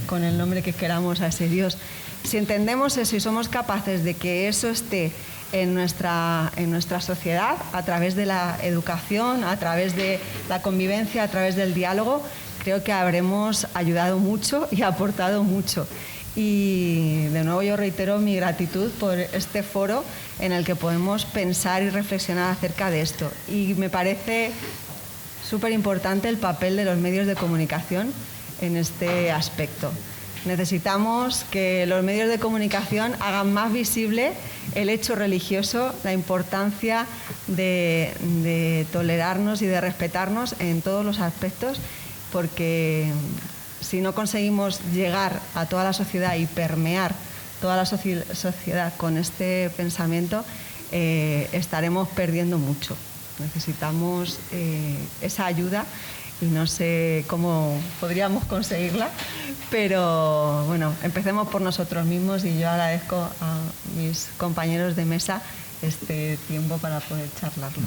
con el nombre que queramos a ese Dios. Si entendemos eso y somos capaces de que eso esté en nuestra sociedad, a través de la educación, a través de la convivencia, a través del diálogo, creo que habremos ayudado mucho y aportado mucho. Y de nuevo yo reitero mi gratitud por este foro en el que podemos pensar y reflexionar acerca de esto. Y me parece súper importante el papel de los medios de comunicación en este aspecto. Necesitamos que los medios de comunicación hagan más visible el hecho religioso, la importancia de tolerarnos y de respetarnos en todos los aspectos, porque si no conseguimos llegar a toda la sociedad y permear toda la sociedad con este pensamiento, estaremos perdiendo mucho. Necesitamos esa ayuda y no sé cómo podríamos conseguirla, pero bueno, empecemos por nosotros mismos, y yo agradezco a mis compañeros de mesa este tiempo para poder charlarlo.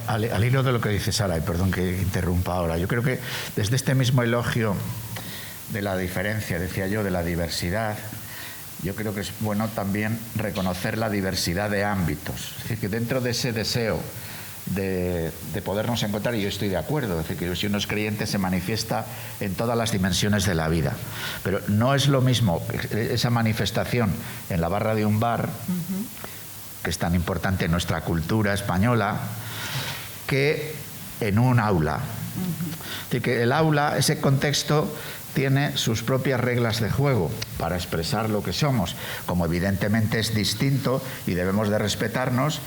Al hilo de lo que dice Sara, y perdón que interrumpa ahora, yo creo que desde este mismo elogio de la diferencia, decía yo, de la diversidad, yo creo que es bueno también reconocer la diversidad de ámbitos. Es decir, que dentro de ese deseo de podernos encontrar, y yo estoy de acuerdo, es decir, que si uno es creyente se manifiesta en todas las dimensiones de la vida, pero no es lo mismo esa manifestación en la barra de un bar, que es tan importante en nuestra cultura española, que en un aula. Es decir, que el aula, ese contexto, tiene sus propias reglas de juego para expresar lo que somos. Como evidentemente es distinto y debemos de respetarnos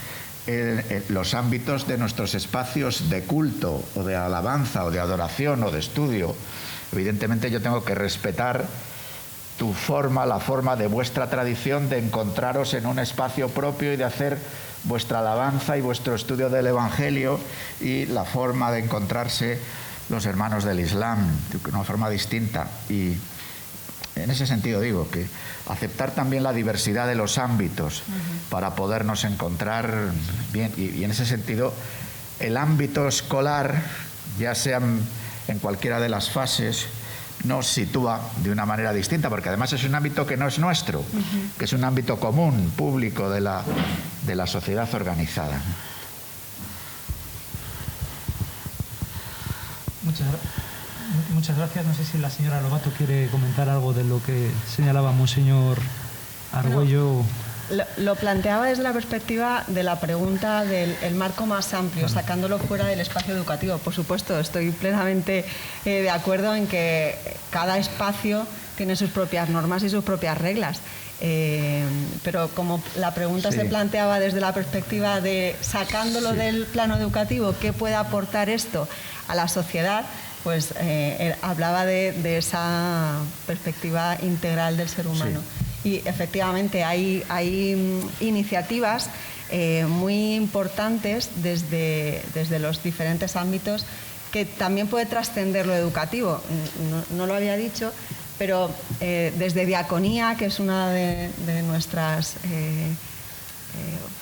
los ámbitos de nuestros espacios de culto o de alabanza o de adoración o de estudio. Evidentemente yo tengo que respetar tu forma, la forma de vuestra tradición de encontraros en un espacio propio y de hacer vuestra alabanza y vuestro estudio del Evangelio, y la forma de encontrarse los hermanos del Islam de una forma distinta. Y en ese sentido digo que aceptar también la diversidad de los ámbitos para podernos encontrar bien, y en ese sentido el ámbito escolar, ya sea en cualquiera de las fases, nos sitúa de una manera distinta, porque además es un ámbito que no es nuestro, que es un ámbito común, público, de la sociedad organizada. Muchas gracias. No sé si la señora Lobato quiere comentar algo de lo que señalaba Monseñor Argüello. Lo planteaba desde la perspectiva de la pregunta del marco más amplio, sacándolo fuera del espacio educativo. Por supuesto, estoy plenamente de acuerdo en que cada espacio tiene sus propias normas y sus propias reglas. Pero como la pregunta se planteaba desde la perspectiva de sacándolo del plano educativo, ¿qué puede aportar esto a la sociedad? Pues hablaba de esa perspectiva integral del ser humano. Y efectivamente hay iniciativas muy importantes desde los diferentes ámbitos que también puede trascender lo educativo. No lo había dicho, pero desde Diaconía, que es una de nuestras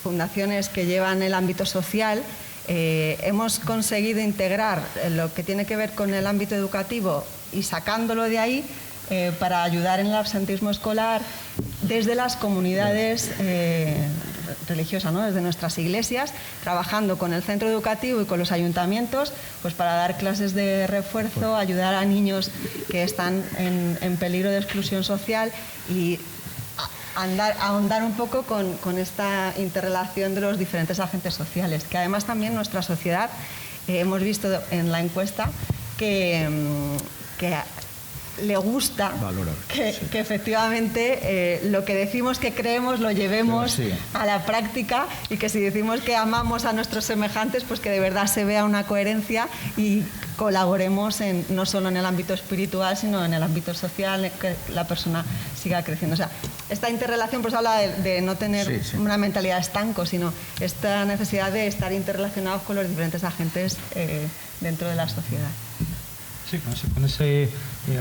fundaciones que llevan el ámbito social, hemos conseguido integrar lo que tiene que ver con el ámbito educativo y sacándolo de ahí para ayudar en el absentismo escolar desde las comunidades religiosas, ¿no? Desde nuestras iglesias, trabajando con el centro educativo y con los ayuntamientos, pues para dar clases de refuerzo, ayudar a niños que están en peligro de exclusión social y ahondar un poco con esta interrelación de los diferentes agentes sociales, que además también nuestra sociedad, hemos visto en la encuesta que le gusta que efectivamente lo que decimos que creemos lo llevemos a la práctica, y que si decimos que amamos a nuestros semejantes, pues que de verdad se vea una coherencia y colaboremos no solo en el ámbito espiritual, sino en el ámbito social, que la persona siga creciendo. O sea, esta interrelación pues habla de no tener una mentalidad estanco, sino esta necesidad de estar interrelacionados con los diferentes agentes dentro de la sociedad. Sí, con ese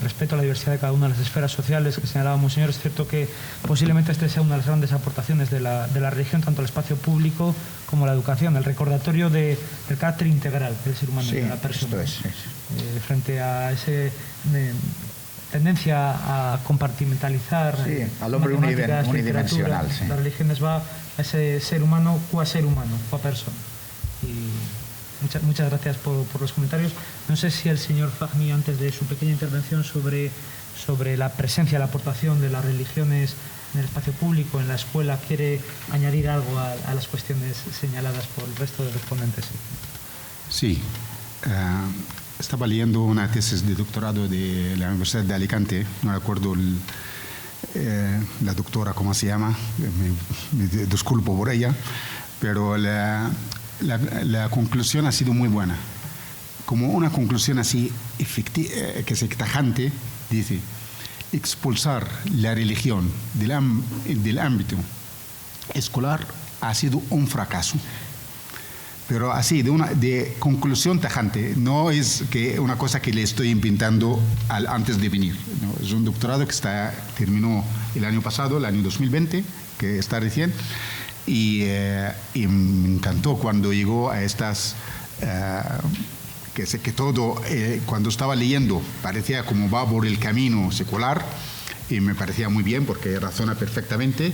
respeto a la diversidad de cada una de las esferas sociales que señalaba Monseñor, es cierto que posiblemente este sea una de las grandes aportaciones de la religión, tanto al espacio público como a la educación, el recordatorio del carácter integral del ser humano, de la persona. Frente a esa tendencia a compartimentalizar al hombre unidimensional. La religión va a ese ser humano, qua persona. Muchas gracias por los comentarios. No sé si el señor Fahmy, antes de su pequeña intervención sobre la presencia, la aportación de las religiones en el espacio público, en la escuela, quiere añadir algo a las cuestiones señaladas por el resto de respondentes. Sí. Estaba leyendo una tesis de doctorado de la Universidad de Alicante, no recuerdo la doctora cómo se llama, me disculpo por ella, pero la conclusión ha sido muy buena. Como una conclusión así que es tajante, dice: expulsar la religión del ámbito escolar ha sido un fracaso. Pero así, de conclusión tajante, no es que una cosa que le estoy inventando antes de venir, ¿no? Es un doctorado que terminó el año pasado, el año 2020, que está recién. Y me encantó cuando llegó a estas, que todo, cuando estaba leyendo, parecía como va por el camino secular, y me parecía muy bien porque razona perfectamente,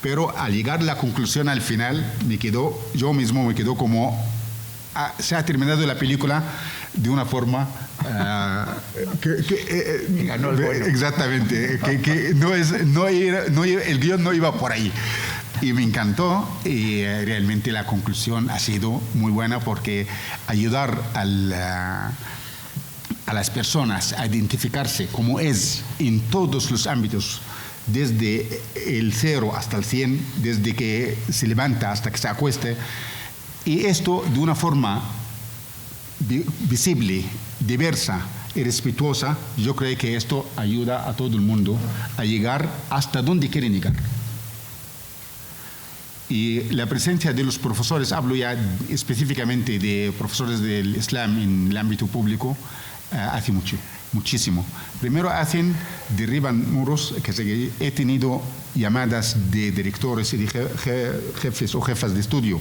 pero al llegar a la conclusión al final, yo mismo me quedo como, se ha terminado la película de una forma ganó el bueno. Exactamente, que el guión no iba por ahí. Y me encantó, y realmente la conclusión ha sido muy buena, porque ayudar a las personas a identificarse como es en todos los ámbitos, desde el 0 hasta el 100, desde que se levanta hasta que se acueste, y esto de una forma visible, diversa y respetuosa. Yo creo que esto ayuda a todo el mundo a llegar hasta donde quieren llegar. Y la presencia de los profesores, hablo ya específicamente de profesores del Islam en el ámbito público, hace muchísimo. Primero derriban muros, que he tenido llamadas de directores y de jefes o jefas de estudio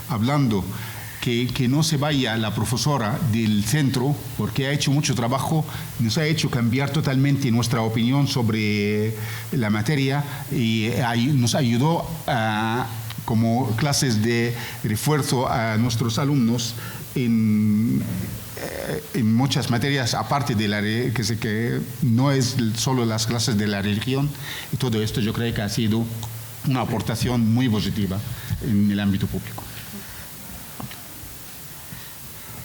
hablando que no se vaya la profesora del centro porque ha hecho mucho trabajo, nos ha hecho cambiar totalmente nuestra opinión sobre la materia y nos ayudó como clases de refuerzo a nuestros alumnos en muchas materias, aparte de que no es solo las clases de la religión, y todo esto yo creo que ha sido una aportación muy positiva en el ámbito público.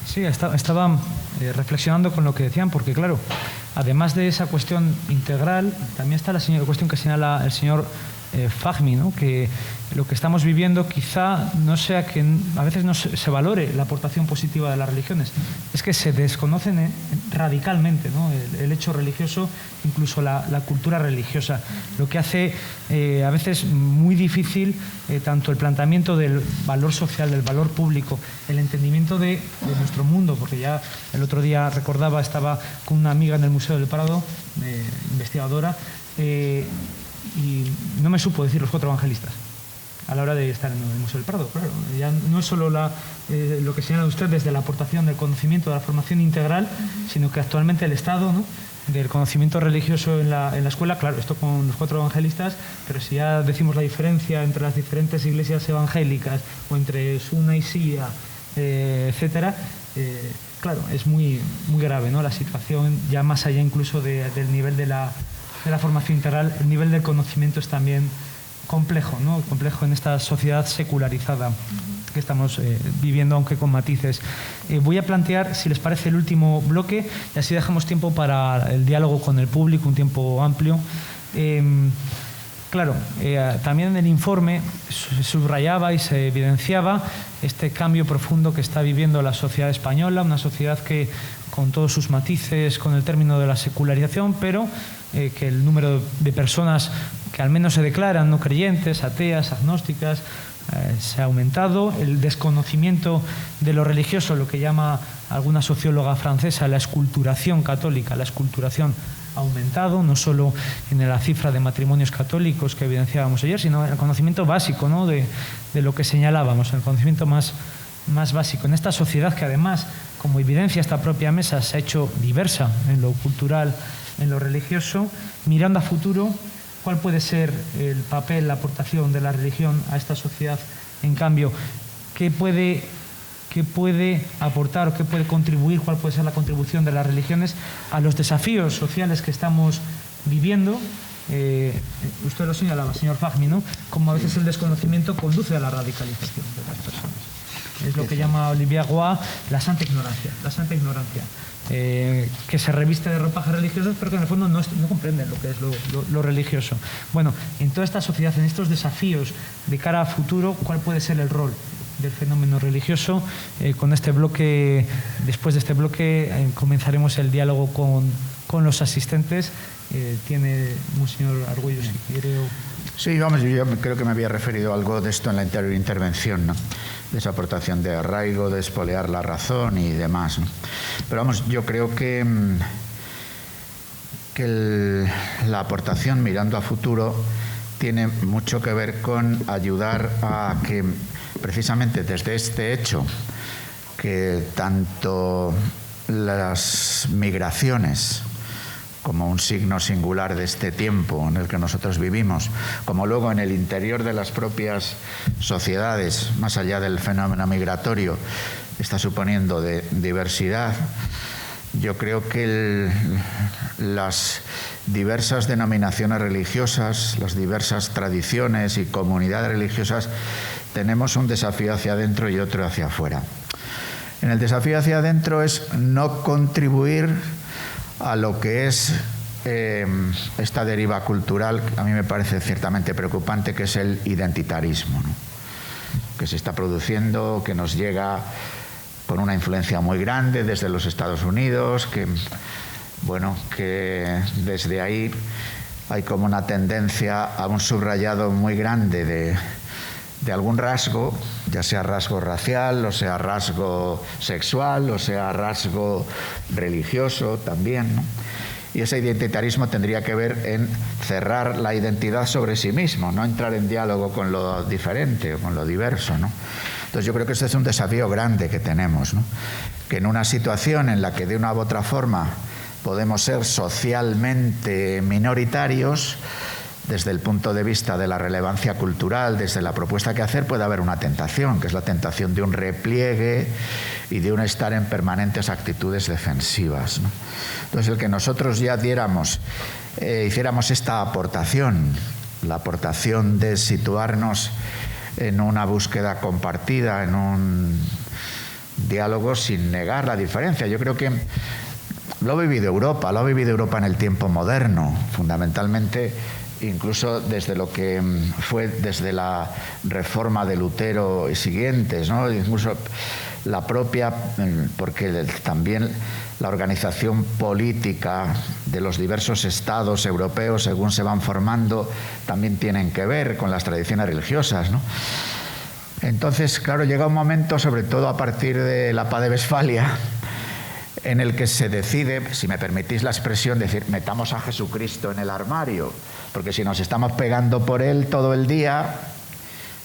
Sí, estaba reflexionando con lo que decían, porque claro, además de esa cuestión integral, también está la cuestión que señala el señor Fahmy, ¿no? Que lo que estamos viviendo quizá no sea que a veces no se valore la aportación positiva de las religiones, es que se desconocen radicalmente, ¿no? El hecho religioso, incluso la cultura religiosa, lo que hace a veces muy difícil tanto el planteamiento del valor social, del valor público, el entendimiento de nuestro mundo, porque ya el otro día recordaba, estaba con una amiga en el Museo del Prado, investigadora, y no me supo decir los 4 evangelistas a la hora de estar en el Museo del Prado. Claro, ya no es solo lo que señala usted desde la aportación del conocimiento, de la formación integral, sino que actualmente el estado, ¿no?, del conocimiento religioso en la escuela, claro, esto con los 4 evangelistas, pero si ya decimos la diferencia entre las diferentes iglesias evangélicas o entre Sunna y Shia, etcétera, claro, es muy grave, ¿no?, la situación, ya más allá incluso del nivel de la formación integral. El nivel del conocimiento es también complejo, ¿no? Complejo en esta sociedad secularizada que estamos viviendo, aunque con matices. Voy a plantear, si les parece, el último bloque y así dejamos tiempo para el diálogo con el público, un tiempo amplio. Claro, también en el informe se subrayaba y se evidenciaba este cambio profundo que está viviendo la sociedad española, una sociedad que, con todos sus matices, con el término de la secularización, pero que el número de personas que al menos se declaran no creyentes, ateas, agnósticas, se ha aumentado. El desconocimiento de lo religioso, lo que llama alguna socióloga francesa la esculturación católica, la esculturación ha aumentado, no solo en la cifra de matrimonios católicos que evidenciábamos ayer, sino en el conocimiento básico, ¿no?, de lo que señalábamos, el conocimiento más básico. En esta sociedad que además, como evidencia esta propia mesa, se ha hecho diversa en lo cultural, en lo religioso, mirando a futuro, ¿cuál puede ser el papel, la aportación de la religión a esta sociedad? En cambio, ¿qué puede aportar o qué puede contribuir, cuál puede ser la contribución de las religiones a los desafíos sociales que estamos viviendo? Usted lo señalaba, señor Fahmy, ¿no?, como a veces el desconocimiento conduce a la radicalización de las personas. Es lo que llama Olivier Roy la santa ignorancia. La santa ignorancia. Que se reviste de ropajes religiosos, pero que en el fondo no comprenden lo que es lo religioso. Bueno, en toda esta sociedad, en estos desafíos de cara a futuro, ¿cuál puede ser el rol del fenómeno religioso? Con este bloque, después de este bloque, comenzaremos el diálogo con los asistentes. Tiene Monseñor Argüello, si quiere. Sí, vamos, yo creo que me había referido algo de esto en la anterior intervención, ¿no?, de esa aportación de arraigo, de espolear la razón y demás, ¿no? Pero vamos, yo creo que la aportación mirando a futuro tiene mucho que ver con ayudar a que, precisamente desde este hecho, que tanto las migraciones como un signo singular de este tiempo en el que nosotros vivimos, como luego en el interior de las propias sociedades, más allá del fenómeno migratorio, está suponiendo de diversidad. Yo creo que las diversas denominaciones religiosas, las diversas tradiciones y comunidades religiosas, tenemos un desafío hacia adentro y otro hacia afuera. En el desafío hacia adentro es no contribuir a lo que es esta deriva cultural, a mí me parece ciertamente preocupante, que es el identitarismo, ¿no? Que se está produciendo, que nos llega con una influencia muy grande desde los Estados Unidos, que desde ahí hay como una tendencia a un subrayado muy grande de algún rasgo, ya sea rasgo racial, o sea rasgo sexual, o sea rasgo religioso también, ¿no? Y ese identitarismo tendría que ver en cerrar la identidad sobre sí mismo, no entrar en diálogo con lo diferente o con lo diverso, ¿no? Entonces yo creo que este es un desafío grande que tenemos, ¿no? Que en una situación en la que de una u otra forma podemos ser socialmente minoritarios, desde el punto de vista de la relevancia cultural, desde la propuesta que hacer, puede haber una tentación, que es la tentación de un repliegue y de un estar en permanentes actitudes defensivas, ¿no? Entonces, el que nosotros ya hiciéramos esta aportación, la aportación de situarnos en una búsqueda compartida, en un diálogo sin negar la diferencia. Yo creo que lo ha vivido Europa en el tiempo moderno, fundamentalmente, incluso desde lo que fue desde la reforma de Lutero y siguientes, ¿no? Incluso la propia, porque también la organización política de los diversos estados europeos, según se van formando, también tienen que ver con las tradiciones religiosas, ¿no? Entonces, claro, llega un momento, sobre todo a partir de la Paz de Westfalia, en el que se decide, si me permitís la expresión, decir, metamos a Jesucristo en el armario, porque si nos estamos pegando por él todo el día,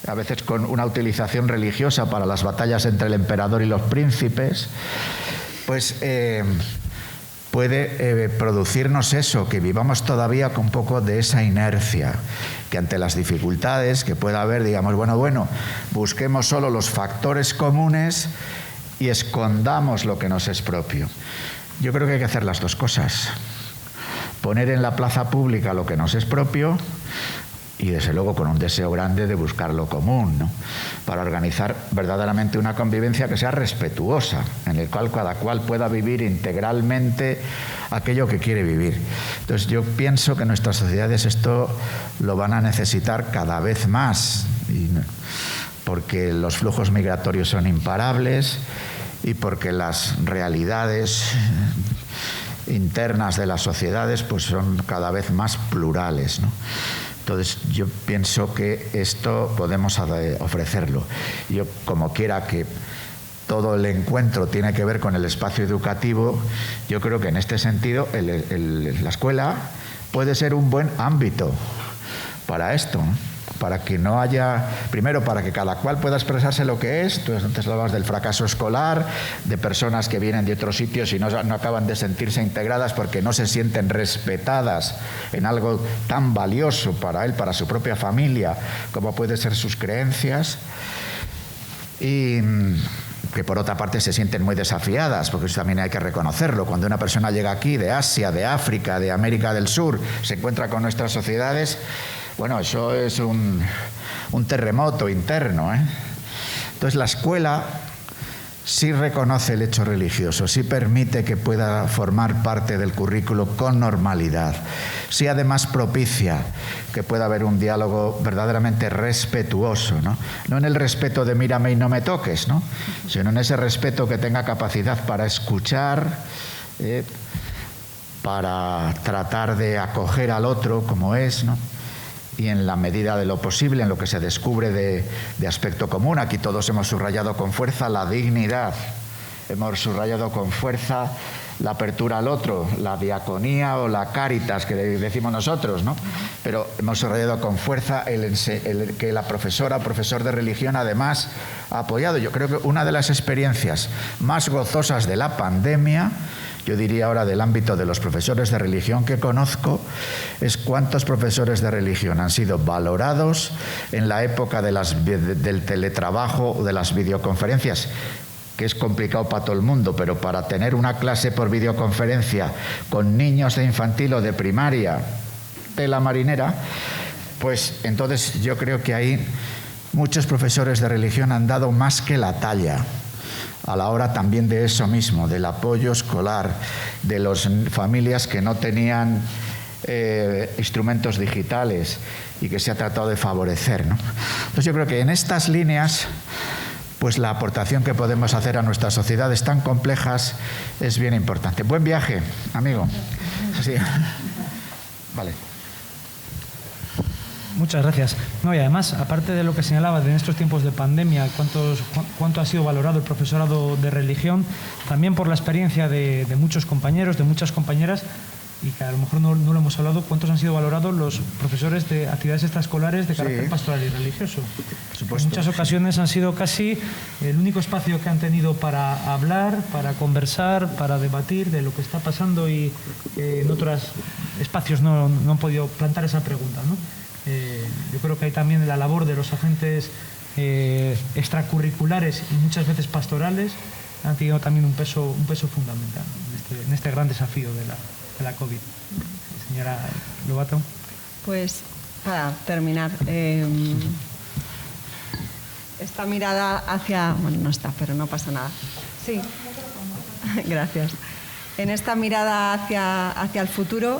a veces con una utilización religiosa para las batallas entre el emperador y los príncipes, pues puede producirnos eso, que vivamos todavía con un poco de esa inercia, que ante las dificultades que pueda haber, digamos, bueno, busquemos solo los factores comunes y escondamos lo que nos es propio. Yo creo que hay que hacer las dos cosas. Poner en la plaza pública lo que nos es propio y, desde luego, con un deseo grande de buscar lo común, ¿no? Para organizar verdaderamente una convivencia que sea respetuosa, en el cual cada cual pueda vivir integralmente aquello que quiere vivir. Entonces, yo pienso que nuestras sociedades esto lo van a necesitar cada vez más, porque los flujos migratorios son imparables y porque las realidades internas de las sociedades pues son cada vez más plurales, ¿no? Entonces yo pienso que esto podemos ofrecerlo. Yo, como quiera que todo el encuentro tiene que ver con el espacio educativo, yo creo que en este sentido la escuela puede ser un buen ámbito para esto, ¿no? Para que no haya, primero, para que cada cual pueda expresarse lo que es. Tú antes hablabas del fracaso escolar, de personas que vienen de otros sitios y no acaban de sentirse integradas porque no se sienten respetadas en algo tan valioso para él, para su propia familia, como puede ser sus creencias, y que por otra parte se sienten muy desafiadas, porque eso también hay que reconocerlo. Cuando una persona llega aquí de Asia, de África, de América del Sur, se encuentra con nuestras sociedades, bueno, eso es un terremoto interno, ¿eh? Entonces la escuela sí reconoce el hecho religioso, sí permite que pueda formar parte del currículo con normalidad, sí además propicia que pueda haber un diálogo verdaderamente respetuoso, ¿no? No en el respeto de mírame y no me toques, ¿no? Sino en ese respeto que tenga capacidad para escuchar, para tratar de acoger al otro como es, ¿no? Y en la medida de lo posible, en lo que se descubre de aspecto común. Aquí todos hemos subrayado con fuerza la dignidad, hemos subrayado con fuerza la apertura al otro, la diaconía o la caritas que decimos nosotros, ¿no? Pero hemos subrayado con fuerza el que la profesora o profesor de religión además ha apoyado. Yo creo que una de las experiencias más gozosas de la pandemia, yo diría ahora del ámbito de los profesores de religión que conozco, es cuántos profesores de religión han sido valorados en la época del teletrabajo o de las videoconferencias, que es complicado para todo el mundo, pero para tener una clase por videoconferencia con niños de infantil o de primaria, de la marinera, pues entonces yo creo que ahí muchos profesores de religión han dado más que la talla. a la hora también de eso mismo, del apoyo escolar, de las familias que no tenían instrumentos digitales y que se ha tratado de favorecer, ¿no? Entonces yo creo que en estas líneas, pues la aportación que podemos hacer a nuestras sociedades tan complejas es bien importante. Buen viaje, amigo. Sí. Vale. Muchas gracias. No, y además, aparte de lo que señalaba de en estos tiempos de pandemia, cuánto ha sido valorado el profesorado de religión, también por la experiencia de muchos compañeros, de muchas compañeras, y que a lo mejor no lo hemos hablado, cuántos han sido valorados los profesores de actividades extraescolares de carácter pastoral y religioso. Por supuesto. En muchas ocasiones han sido casi el único espacio que han tenido para hablar, para conversar, para debatir de lo que está pasando, y en otros espacios no han podido plantar esa pregunta, ¿no? Yo creo que hay también la labor de los agentes extracurriculares y muchas veces pastorales han tenido también un peso fundamental en este gran desafío de la COVID. Señora Lobato. Pues para terminar, esta mirada hacia... Bueno, no está, pero no pasa nada. Sí, gracias. En esta mirada hacia el futuro,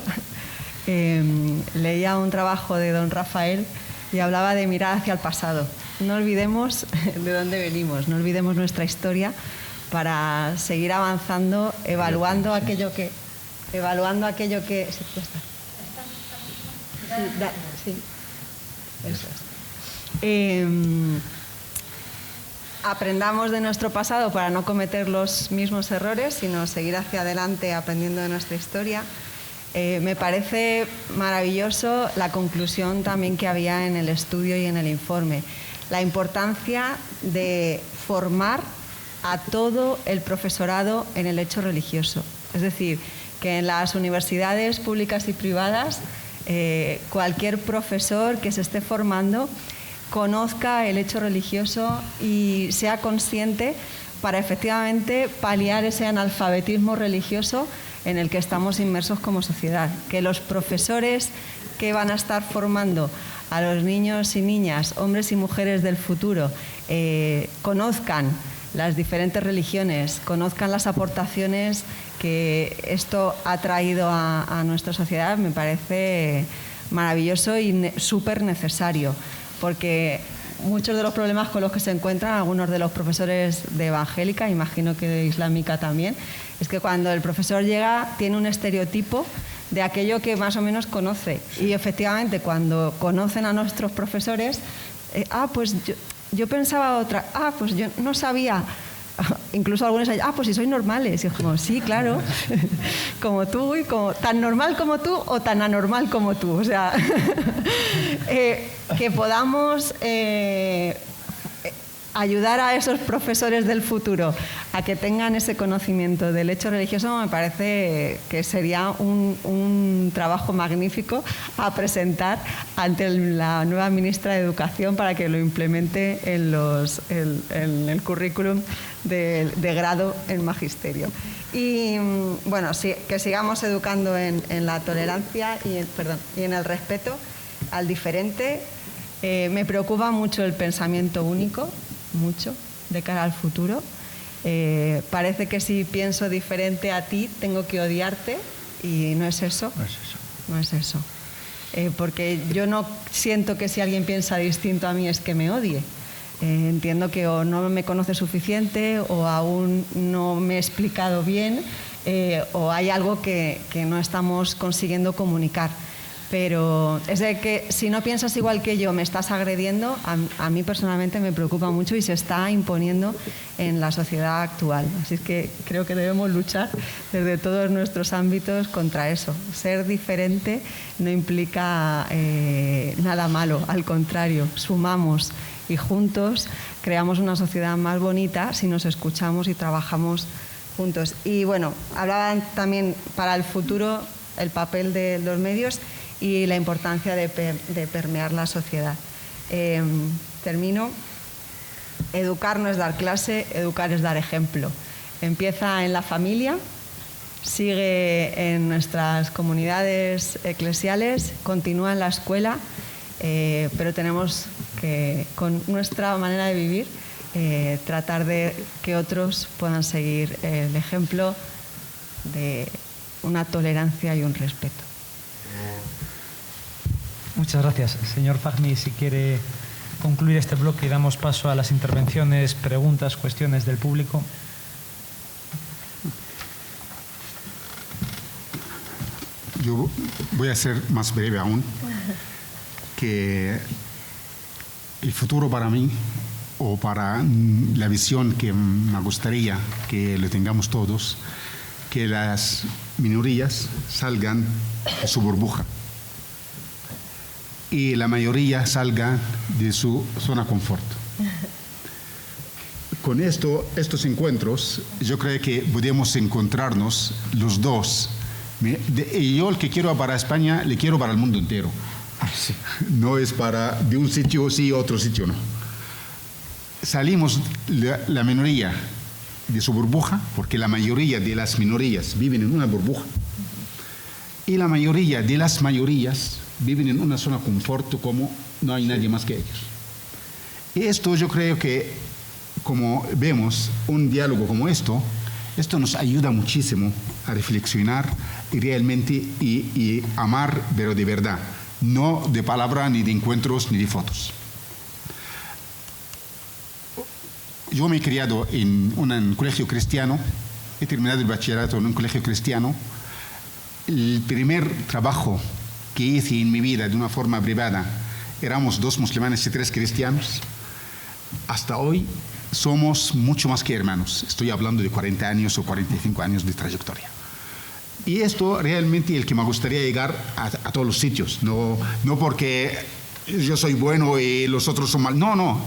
leía un trabajo de don Rafael y hablaba de mirar hacia el pasado. No olvidemos de dónde venimos, no olvidemos nuestra historia para seguir avanzando, evaluando aquello que... Sí, ya está. Sí, eso es. Aprendamos de nuestro pasado para no cometer los mismos errores, sino seguir hacia adelante aprendiendo de nuestra historia. Me parece maravilloso la conclusión también que había en el estudio y en el informe. La importancia de formar a todo el profesorado en el hecho religioso. Es decir, que en las universidades públicas y privadas cualquier profesor que se esté formando conozca el hecho religioso y sea consciente para efectivamente paliar ese analfabetismo religioso en el que estamos inmersos como sociedad. Que los profesores que van a estar formando a los niños y niñas, hombres y mujeres del futuro, conozcan las diferentes religiones, conozcan las aportaciones que esto ha traído a nuestra sociedad, me parece maravilloso y súper necesario, porque muchos de los problemas con los que se encuentran algunos de los profesores de evangélica, imagino que de islámica también, es que cuando el profesor llega tiene un estereotipo de aquello que más o menos conoce, y efectivamente cuando conocen a nuestros profesores, pues yo pensaba otra, pues yo no sabía, incluso algunos dicen, pues si sois normales, y es como, sí, claro, como tú, y como tan normal como tú o tan anormal como tú, o sea, que podamos ayudar a esos profesores del futuro a que tengan ese conocimiento del hecho religioso, me parece que sería un trabajo magnífico a presentar ante la nueva ministra de Educación para que lo implemente en el currículum de grado en magisterio. Y bueno, sí, que sigamos educando en la tolerancia y en el respeto al diferente. Me preocupa mucho el pensamiento único, mucho, de cara al futuro. Parece que si pienso diferente a ti, tengo que odiarte, y no es eso. No es eso. Porque yo no siento que si alguien piensa distinto a mí es que me odie. Entiendo que o no me conoce suficiente, o aún no me he explicado bien, o hay algo que no estamos consiguiendo comunicar. Pero es de que si no piensas igual que yo me estás agrediendo, a mí personalmente me preocupa mucho y se está imponiendo en la sociedad actual. Así que creo que debemos luchar desde todos nuestros ámbitos contra eso. Ser diferente no implica nada malo, al contrario, sumamos y juntos creamos una sociedad más bonita si nos escuchamos y trabajamos juntos. Y bueno, hablaban también para el futuro el papel de los medios y la importancia de permear la sociedad. Termino. Educar no es dar clase, educar es dar ejemplo. Empieza en la familia, sigue en nuestras comunidades eclesiales, continúa en la escuela, pero tenemos que, con nuestra manera de vivir, tratar de que otros puedan seguir el ejemplo de una tolerancia y un respeto. Muchas gracias. Señor Fahmy, si quiere concluir este bloque y damos paso a las intervenciones, preguntas, cuestiones del público. Yo voy a ser más breve aún, que el futuro para mí, o para la visión que me gustaría que lo tengamos todos, que las minorías salgan de su burbuja y la mayoría salga de su zona de confort. Con estos encuentros, yo creo que podemos encontrarnos los dos. Y yo el que quiero para España, le quiero para el mundo entero. No es para de un sitio sí, otro sitio no. Salimos la minoría de su burbuja, porque la mayoría de las minorías viven en una burbuja, y la mayoría de las mayorías viven en una zona de confort como no hay nadie más que ellos. Y esto yo creo que, como vemos un diálogo como esto nos ayuda muchísimo a reflexionar y realmente y amar, pero de verdad, no de palabra, ni de encuentros, ni de fotos. Yo me he criado en un colegio cristiano, he terminado el bachillerato en un colegio cristiano. El primer trabajo que hice en mi vida de una forma privada, éramos 2 musulmanes y 3 cristianos. Hasta hoy somos mucho más que hermanos. Estoy hablando de 40 años o 45 años de trayectoria. Y esto realmente el que me gustaría llegar a todos los sitios. No porque yo soy bueno y los otros son mal. No.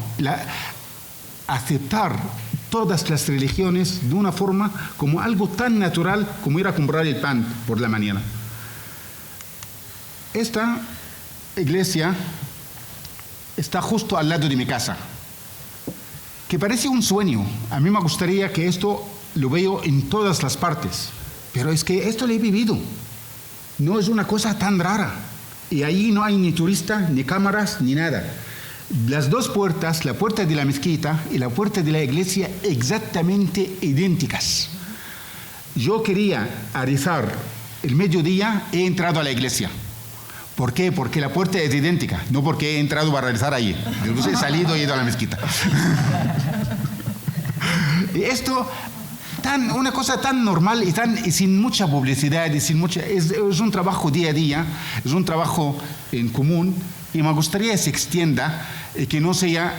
Aceptar todas las religiones de una forma como algo tan natural como ir a comprar el pan por la mañana. Esta iglesia está justo al lado de mi casa, que parece un sueño. A mí me gustaría que esto lo veo en todas las partes, pero es que esto lo he vivido. No es una cosa tan rara. Y ahí no hay ni turistas, ni cámaras, ni nada. Las 2 puertas, la puerta de la mezquita y la puerta de la iglesia, exactamente idénticas. Yo quería rezar el mediodía, he entrado a la iglesia. ¿Por qué? Porque la puerta es idéntica, no porque he entrado para rezar allí. Después he salido y he ido a la mezquita. Y esto, una cosa tan normal y sin mucha publicidad, y sin mucha, es un trabajo día a día, es un trabajo en común, y me gustaría que se extienda, que no sea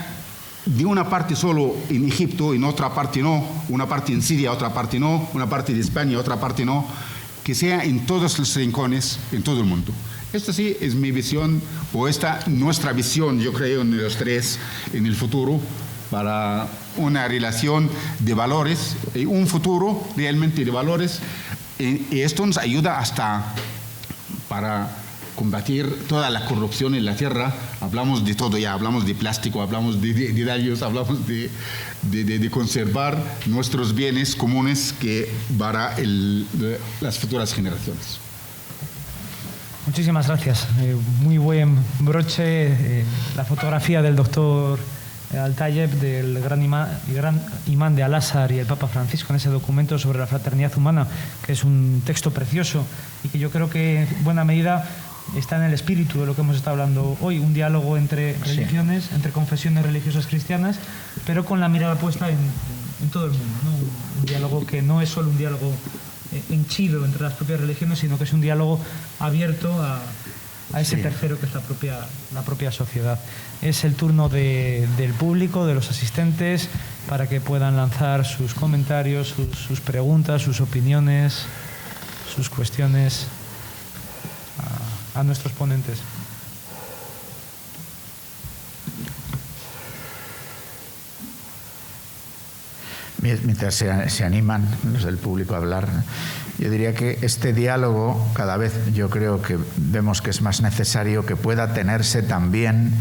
de una parte solo en Egipto, en otra parte no, una parte en Siria, otra parte no, una parte de España, otra parte no, que sea en todos los rincones, en todo el mundo. Esta sí es mi visión, o nuestra visión, yo creo, en los 3, en el futuro, para una relación de valores, un futuro realmente de valores, y esto nos ayuda hasta para combatir toda la corrupción en la tierra. Hablamos de todo ya, hablamos de plástico, hablamos de daños, hablamos de conservar nuestros bienes comunes para las futuras generaciones. Muchísimas gracias. Muy buen broche. La fotografía del doctor Al-Tayeb, del gran imán de Al-Azhar y el Papa Francisco, en ese documento sobre la fraternidad humana, que es un texto precioso y que yo creo que en buena medida está en el espíritu de lo que hemos estado hablando hoy, un diálogo entre religiones, entre confesiones religiosas cristianas, pero con la mirada puesta en todo el mundo, ¿no? Un diálogo que no es solo un diálogo henchido entre las propias religiones, sino que es un diálogo abierto a ese tercero que es la propia sociedad. Es el turno del público, de los asistentes, para que puedan lanzar sus comentarios, sus preguntas, sus opiniones, sus cuestiones a nuestros ponentes. Mientras se animan los del público a hablar, yo diría que este diálogo cada vez yo creo que vemos que es más necesario que pueda tenerse también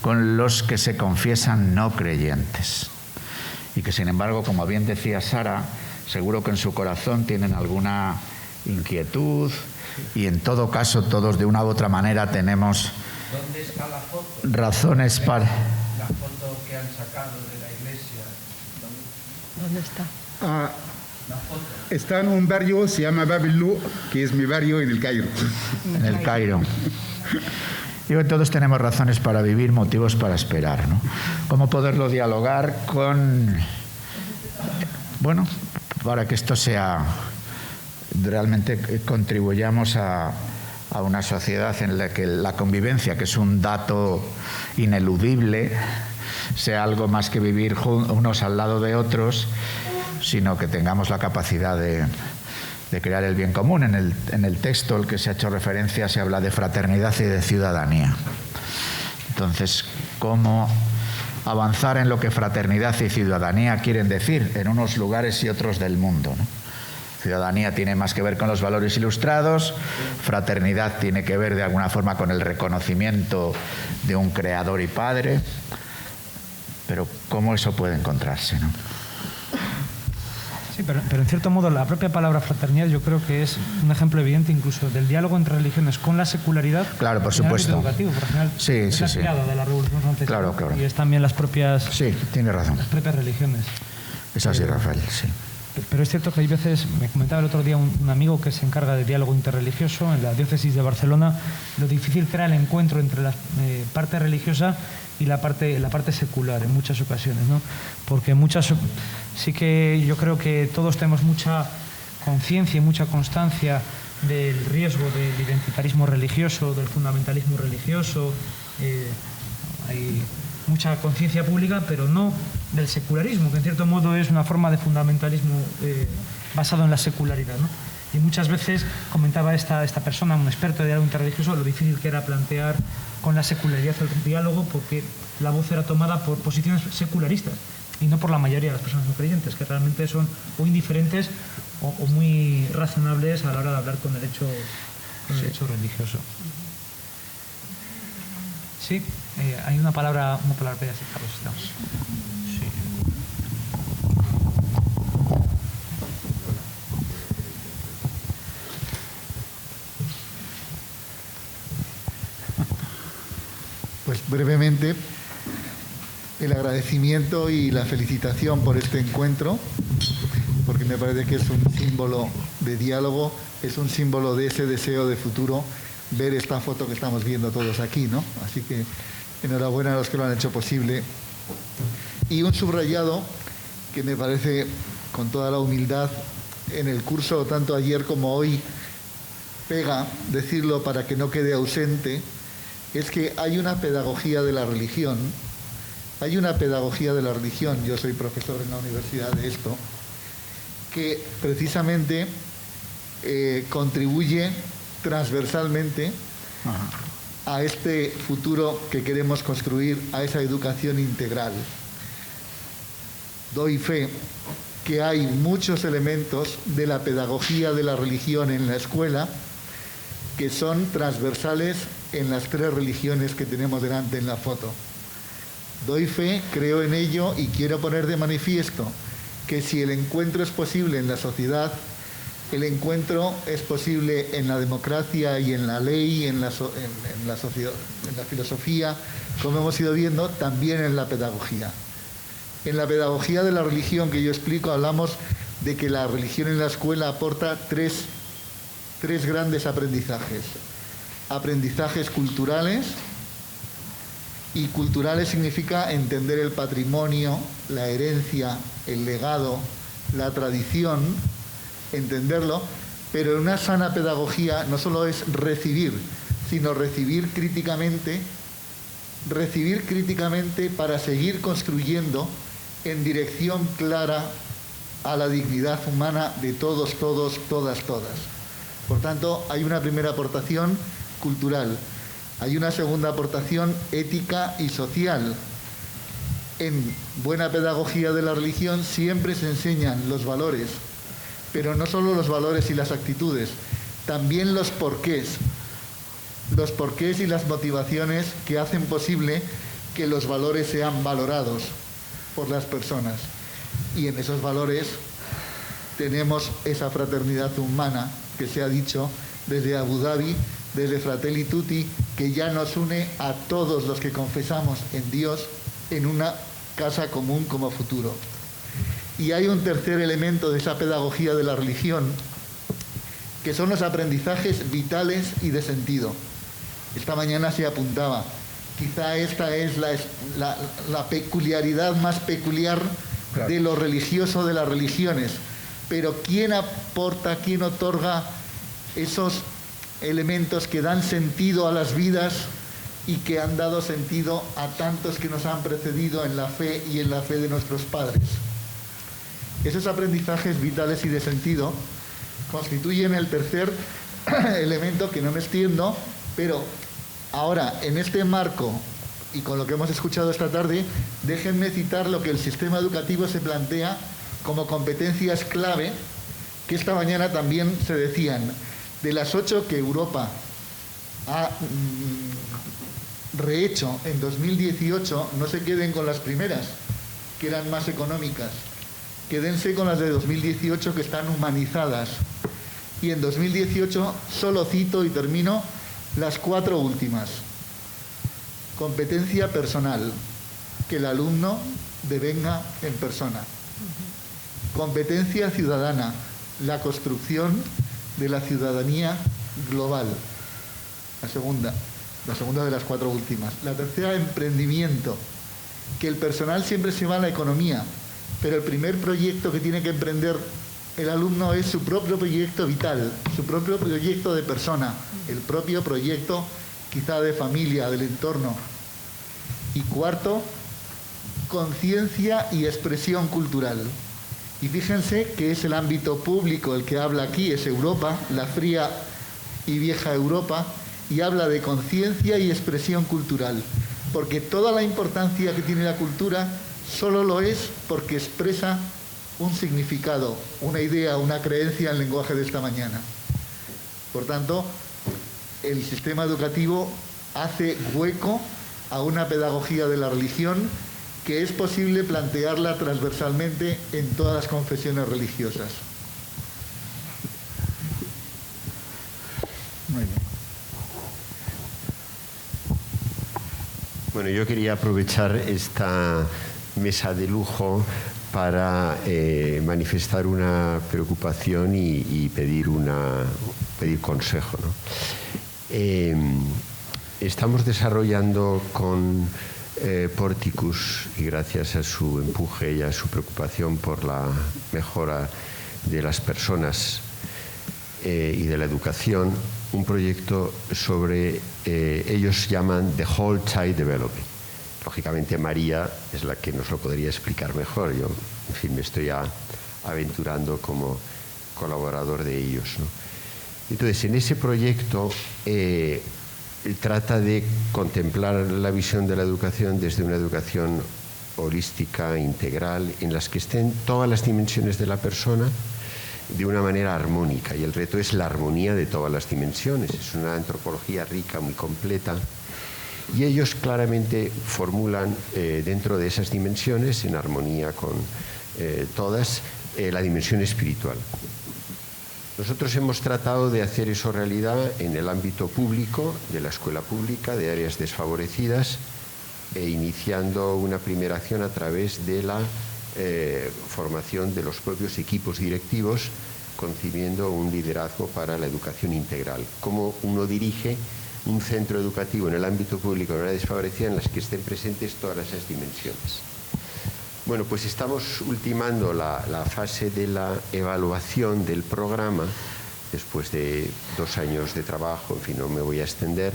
con los que se confiesan no creyentes y que sin embargo, como bien decía Sara, seguro que en su corazón tienen alguna inquietud y en todo caso todos de una u otra manera tenemos ¿Dónde está la foto? razones para... La foto que han sacado de la iglesia ¿Dónde está? Está en un barrio, se llama Babilú, que es mi barrio en el Cairo. En el Cairo. Digo que todos tenemos razones para vivir, motivos para esperar, ¿no? ¿Cómo poderlo dialogar con... Bueno, para que esto sea... realmente contribuyamos a una sociedad en la que la convivencia, que es un dato ineludible, sea algo más que vivir unos al lado de otros, sino que tengamos la capacidad de crear el bien común. En el texto al que se ha hecho referencia se habla de fraternidad y de ciudadanía. Entonces, ¿cómo avanzar en lo que fraternidad y ciudadanía quieren decir en unos lugares y otros del mundo, ¿no? Ciudadanía tiene más que ver con los valores ilustrados, fraternidad tiene que ver de alguna forma con el reconocimiento de un creador y padre, pero ¿cómo eso puede encontrarse, ¿no? Sí, pero en cierto modo la propia palabra fraternidad yo creo que es un ejemplo evidente incluso del diálogo entre religiones con la secularidad. Claro, por supuesto. Educativo, por general, sí, es sí, la sí. criada de la Revolución Francesa. Claro, claro. Y es también las propias... Sí, tiene razón. Las propias religiones. Es así, Rafael, sí. Pero es cierto que hay veces, me comentaba el otro día un amigo que se encarga de diálogo interreligioso en la diócesis de Barcelona, lo difícil que era el encuentro entre la parte religiosa y la parte secular en muchas ocasiones, ¿no? Porque sí que yo creo que todos tenemos mucha conciencia y mucha constancia del riesgo del identitarismo religioso, del fundamentalismo religioso. Hay mucha conciencia pública, pero no del secularismo, que en cierto modo es una forma de fundamentalismo basado en la secularidad, ¿no? Y muchas veces comentaba esta persona, un experto de diálogo interreligioso, lo difícil que era plantear con la secularidad el diálogo, porque la voz era tomada por posiciones secularistas y no por la mayoría de las personas no creyentes, que realmente son o indiferentes o muy razonables a la hora de hablar con el hecho religioso. Sí, hay una palabra pedida, sí, Carlos, estamos. Sí. Pues brevemente, el agradecimiento y la felicitación por este encuentro, porque me parece que es un símbolo de diálogo, es un símbolo de ese deseo de futuro, ver esta foto que estamos viendo todos aquí, ¿no? Así que enhorabuena a los que lo han hecho posible. Y un subrayado que me parece, con toda la humildad, en el curso, tanto ayer como hoy, pega decirlo para que no quede ausente, es que hay una pedagogía de la religión, yo soy profesor en la universidad de esto, que precisamente contribuye transversalmente a este futuro que queremos construir, a esa educación integral. Doy fe que hay muchos elementos de la pedagogía de la religión en la escuela que son transversales en las tres religiones que tenemos delante en la foto. Doy fe, creo en ello y quiero poner de manifiesto que si el encuentro es posible en la sociedad, el encuentro es posible en la democracia y en la ley, en la filosofía, como hemos ido viendo, también en la pedagogía. En la pedagogía de la religión que yo explico, hablamos de que la religión en la escuela aporta tres grandes aprendizajes. Aprendizajes culturales, y culturales significa entender el patrimonio, la herencia, el legado, la tradición, entenderlo, pero en una sana pedagogía no solo es recibir, sino recibir críticamente para seguir construyendo en dirección clara a la dignidad humana de todos, todas. Por tanto, hay una primera aportación cultural, hay una segunda aportación ética y social. En buena pedagogía de la religión siempre se enseñan los valores, pero no solo los valores y las actitudes, también los porqués y las motivaciones que hacen posible que los valores sean valorados por las personas. Y en esos valores tenemos esa fraternidad humana que se ha dicho desde Abu Dhabi, desde Fratelli Tutti, que ya nos une a todos los que confesamos en Dios en una casa común como futuro. Y hay un tercer elemento de esa pedagogía de la religión, que son los aprendizajes vitales y de sentido. Esta mañana se apuntaba, quizá esta es la peculiaridad más peculiar de lo religioso de las religiones. Pero ¿quién aporta, quién otorga esos elementos que dan sentido a las vidas y que han dado sentido a tantos que nos han precedido en la fe y en la fe de nuestros padres? Esos aprendizajes vitales y de sentido constituyen el tercer elemento, que no me extiendo, pero ahora, en este marco y con lo que hemos escuchado esta tarde, déjenme citar lo que el sistema educativo se plantea como competencias clave, que esta mañana también se decían. De las 8 que Europa ha rehecho en 2018, no se queden con las primeras, que eran más económicas. Quédense con las de 2018, que están humanizadas. Y en 2018 solo cito y termino las 4 últimas. Competencia personal, que el alumno devenga en persona. Competencia ciudadana, la construcción de la ciudadanía global. La segunda de las 4 últimas. La tercera, emprendimiento, que el personal siempre se va a la economía, pero el primer proyecto que tiene que emprender el alumno es su propio proyecto vital, su propio proyecto de persona, el propio proyecto quizá de familia, del entorno. Y cuarto, conciencia y expresión cultural. Y fíjense que es el ámbito público el que habla aquí, es Europa, la fría y vieja Europa, y habla de conciencia y expresión cultural, porque toda la importancia que tiene la cultura solo lo es porque expresa un significado, una idea, una creencia en el lenguaje de esta mañana. Por tanto, el sistema educativo hace hueco a una pedagogía de la religión que es posible plantearla transversalmente en todas las confesiones religiosas. Muy bien. Bueno, yo quería aprovechar esta mesa de lujo para manifestar una preocupación y pedir consejo, ¿no? Estamos desarrollando con Porticus, y gracias a su empuje y a su preocupación por la mejora de las personas y de la educación, un proyecto sobre, ellos llaman The Whole Child Development. Lógicamente María es la que nos lo podría explicar mejor. Yo, en fin, me estoy aventurando como colaborador de ellos, ¿no? Entonces, en ese proyecto trata de contemplar la visión de la educación desde una educación holística, integral, en las que estén todas las dimensiones de la persona de una manera armónica. Y el reto es la armonía de todas las dimensiones. Es una antropología rica, muy completa. Y ellos claramente formulan dentro de esas dimensiones, en armonía con todas, la dimensión espiritual. Nosotros hemos tratado de hacer eso realidad en el ámbito público, de la escuela pública, de áreas desfavorecidas, iniciando una primera acción a través de la formación de los propios equipos directivos, concibiendo un liderazgo para la educación integral. Cómo uno dirige un centro educativo en el ámbito público de una área desfavorecida en las que estén presentes todas esas dimensiones. Bueno, pues estamos ultimando la fase de la evaluación del programa, después de 2 años de trabajo, en fin, no me voy a extender,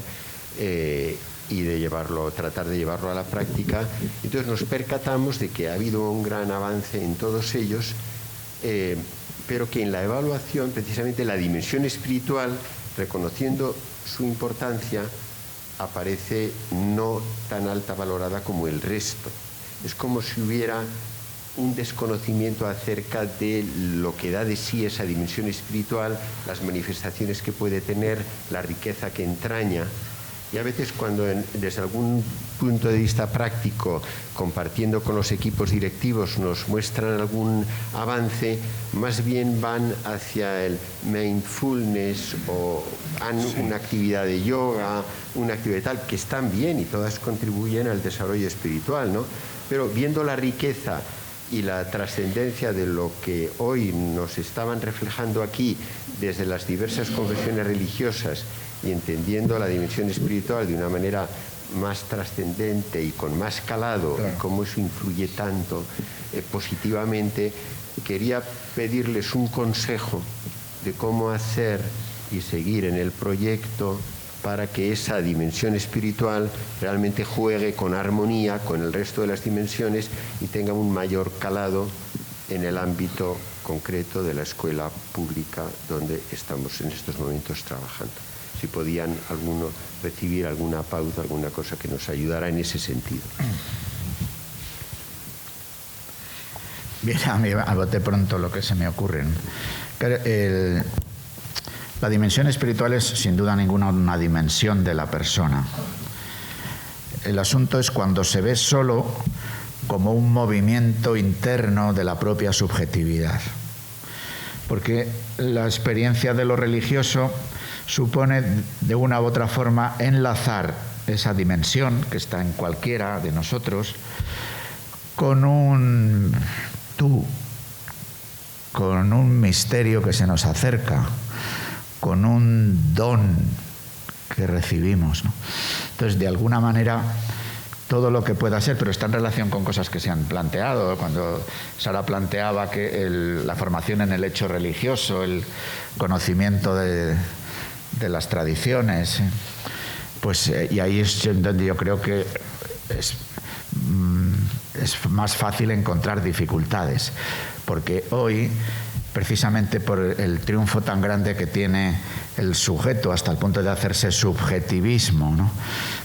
y de tratar de llevarlo a la práctica. Entonces nos percatamos de que ha habido un gran avance en todos ellos, pero que en la evaluación, precisamente la dimensión espiritual, reconociendo su importancia, aparece no tan alta valorada como el resto. Es como si hubiera un desconocimiento acerca de lo que da de sí esa dimensión espiritual, las manifestaciones que puede tener, la riqueza que entraña. Y a veces cuando desde algún punto de vista práctico, compartiendo con los equipos directivos, nos muestran algún avance, más bien van hacia el mindfulness o una actividad de yoga, una actividad tal, que están bien y todas contribuyen al desarrollo espiritual, ¿no? Pero viendo la riqueza y la trascendencia de lo que hoy nos estaban reflejando aquí desde las diversas confesiones religiosas y entendiendo la dimensión espiritual de una manera más trascendente y con más calado, claro, y cómo eso influye tanto positivamente, quería pedirles un consejo de cómo hacer y seguir en el proyecto para que esa dimensión espiritual realmente juegue con armonía con el resto de las dimensiones y tenga un mayor calado en el ámbito concreto de la escuela pública donde estamos en estos momentos trabajando. Si podían recibir alguna pauta, alguna cosa que nos ayudara en ese sentido. Bien, a mí a bote pronto lo que se me ocurre, ¿no? La dimensión espiritual es sin duda ninguna una dimensión de la persona. El asunto es cuando se ve solo como un movimiento interno de la propia subjetividad. Porque la experiencia de lo religioso supone de una u otra forma enlazar esa dimensión que está en cualquiera de nosotros con un tú, con un misterio que se nos acerca, con un don que recibimos, ¿no? Entonces, de alguna manera, todo lo que pueda ser, pero está en relación con cosas que se han planteado. Cuando Sara planteaba que la formación en el hecho religioso, el conocimiento de las tradiciones, pues, y ahí es donde yo creo que es más fácil encontrar dificultades, porque hoy, precisamente por el triunfo tan grande que tiene el sujeto hasta el punto de hacerse subjetivismo, ¿no?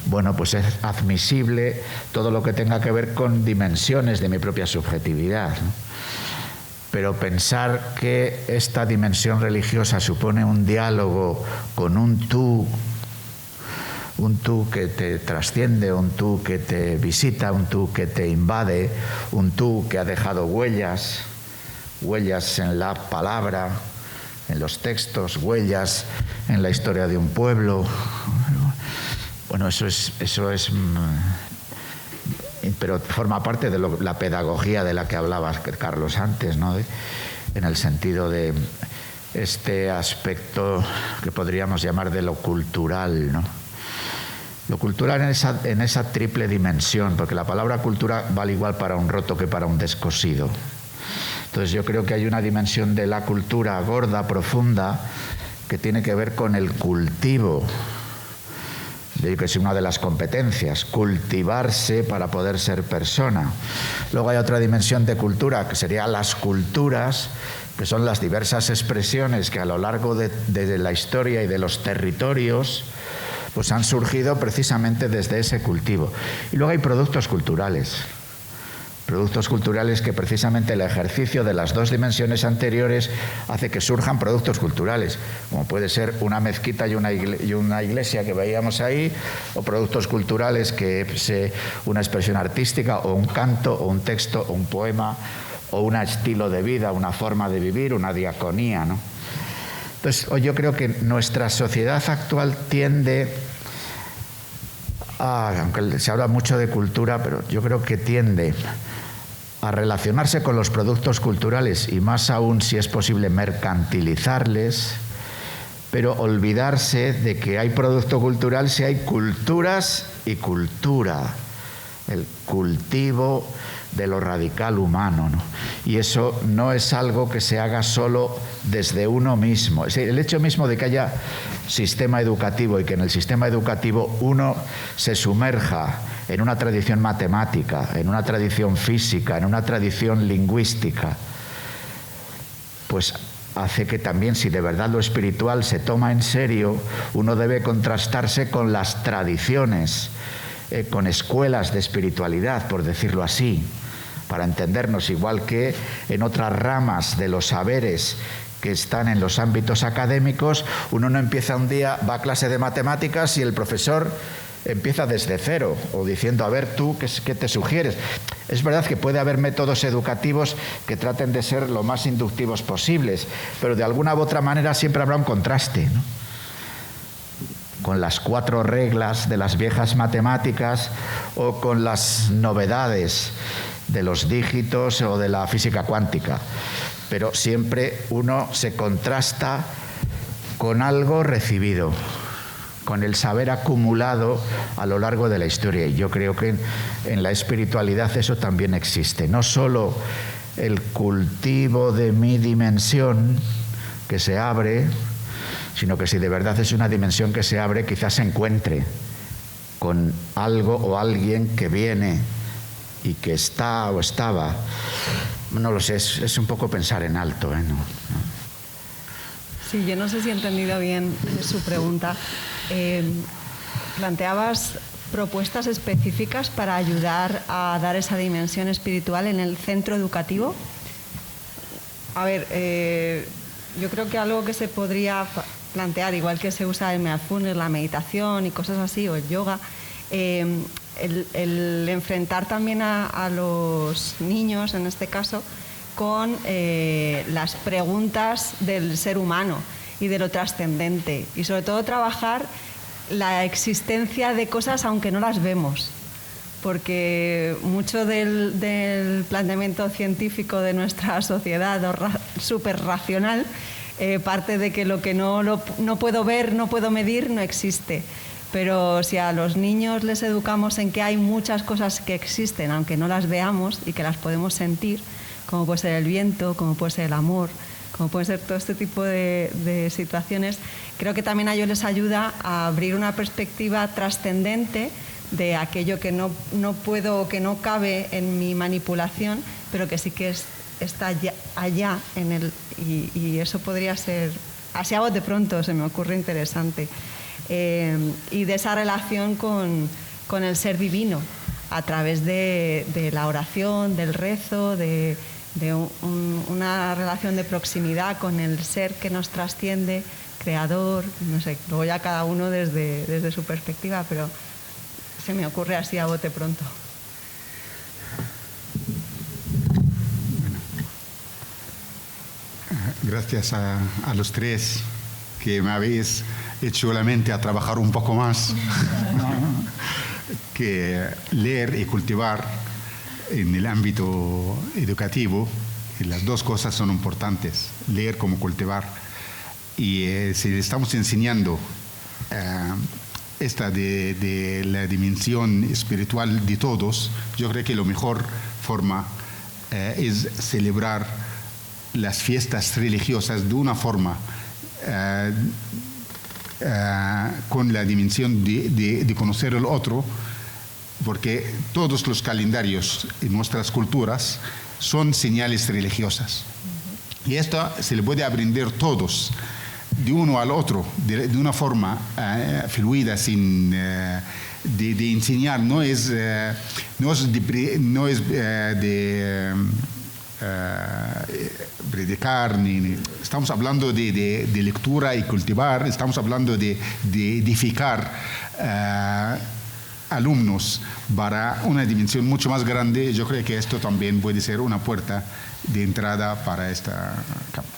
Bueno, pues es admisible todo lo que tenga que ver con dimensiones de mi propia subjetividad, ¿no? Pero pensar que esta dimensión religiosa supone un diálogo con un tú que te trasciende, un tú que te visita, un tú que te invade, un tú que ha dejado huellas en la palabra, en los textos, huellas en la historia de un pueblo. Bueno, eso es pero forma parte de la pedagogía de la que hablabas, Carlos, antes, ¿no? En el sentido de este aspecto que podríamos llamar de lo cultural, ¿no? Lo cultural en esa triple dimensión, porque la palabra cultura vale igual para un roto que para un descosido. Entonces yo creo que hay una dimensión de la cultura gorda, profunda, que tiene que ver con el cultivo. Digo que es una de las competencias, cultivarse para poder ser persona. Luego hay otra dimensión de cultura, que serían las culturas, que son las diversas expresiones que a lo largo de la historia y de los territorios pues han surgido precisamente desde ese cultivo. Y luego hay productos culturales que precisamente el ejercicio de las dos dimensiones anteriores hace que surjan productos culturales, como puede ser una mezquita y una iglesia que veíamos ahí, o productos culturales que una expresión artística, o un canto, o un texto, o un poema, o un estilo de vida, una forma de vivir, una diaconía, ¿no? Entonces, yo creo que nuestra sociedad actual tiende aunque se habla mucho de cultura, pero yo creo que tiende a relacionarse con los productos culturales y más aún, si es posible, mercantilizarles, pero olvidarse de que hay producto cultural si hay culturas y cultura, el cultivo de lo radical humano, ¿no? Y eso no es algo que se haga solo desde uno mismo. Es decir, el hecho mismo de que haya sistema educativo y que en el sistema educativo uno se sumerja en una tradición matemática, en una tradición física, en una tradición lingüística, pues hace que también, si de verdad lo espiritual se toma en serio, uno debe contrastarse con las tradiciones, con escuelas de espiritualidad, por decirlo así, para entendernos, igual que en otras ramas de los saberes que están en los ámbitos académicos, uno no empieza un día, va a clase de matemáticas y el profesor empieza desde cero, o diciendo, a ver tú, ¿qué te sugieres? Es verdad que puede haber métodos educativos que traten de ser lo más inductivos posibles, pero de alguna u otra manera siempre habrá un contraste, ¿no? Con las 4 reglas de las viejas matemáticas o con las novedades de los dígitos o de la física cuántica, pero siempre uno se contrasta con algo recibido, con el saber acumulado a lo largo de la historia. Y yo creo que en la espiritualidad eso también existe. No solo el cultivo de mi dimensión que se abre, sino que si de verdad es una dimensión que se abre, quizás se encuentre con algo o alguien que viene y que está o estaba. No lo sé, es un poco pensar en alto, ¿eh? ¿No? Sí, yo no sé si he entendido bien su pregunta. Planteabas propuestas específicas para ayudar a dar esa dimensión espiritual en el centro educativo. A ver, yo creo que algo que se podría plantear, igual que se usa el mindfulness, la meditación y cosas así, o el yoga, el enfrentar también a los niños, en este caso, con las preguntas del ser humano y de lo trascendente, y sobre todo trabajar la existencia de cosas aunque no las vemos, porque mucho del planteamiento científico de nuestra sociedad súper racional parte de que lo que no puedo ver, no puedo medir, no existe. Pero si a los niños les educamos en que hay muchas cosas que existen, aunque no las veamos y que las podemos sentir, como puede ser el viento, como puede ser el amor, como puede ser todo este tipo de situaciones, creo que también a ellos les ayuda a abrir una perspectiva trascendente de aquello que no puedo, que no cabe en mi manipulación, pero que sí que está allá en el, y eso podría ser, así a bote pronto se me ocurre interesante, y de esa relación con el ser divino a través de la oración, del rezo, de una relación de proximidad con el ser que nos trasciende, creador, no sé, luego ya cada uno desde su perspectiva, pero se me ocurre así a bote pronto. Gracias a los tres que me habéis hecho la mente a trabajar un poco más, que leer y cultivar en el ámbito educativo, y las dos cosas son importantes, leer como cultivar. Y si le estamos enseñando esta de la dimensión espiritual de todos, yo creo que la mejor forma es celebrar las fiestas religiosas de una forma con la dimensión de conocer al otro, porque todos los calendarios en nuestras culturas son señales religiosas. Y esto se le puede aprender todos, de uno al otro, de una forma fluida, sin de enseñar. No es de predicar, estamos hablando de lectura y cultivar, estamos hablando de edificar alumnos para una dimensión mucho más grande. Yo creo que esto también puede ser una puerta de entrada para esta campo.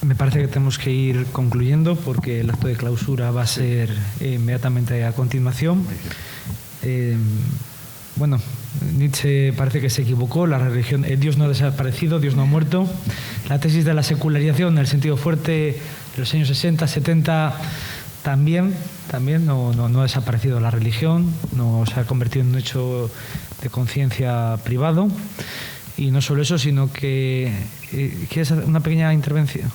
Me parece que tenemos que ir concluyendo porque el acto de clausura va a ser inmediatamente a continuación. Bueno, Nietzsche parece que se equivocó, la religión, Dios no ha desaparecido, Dios no ha muerto. La tesis de la secularización, en el sentido fuerte de los años 60, 70, también no ha desaparecido la religión, no se ha convertido en un hecho de conciencia privado. Y no solo eso, sino que... ¿quieres hacer una pequeña intervención?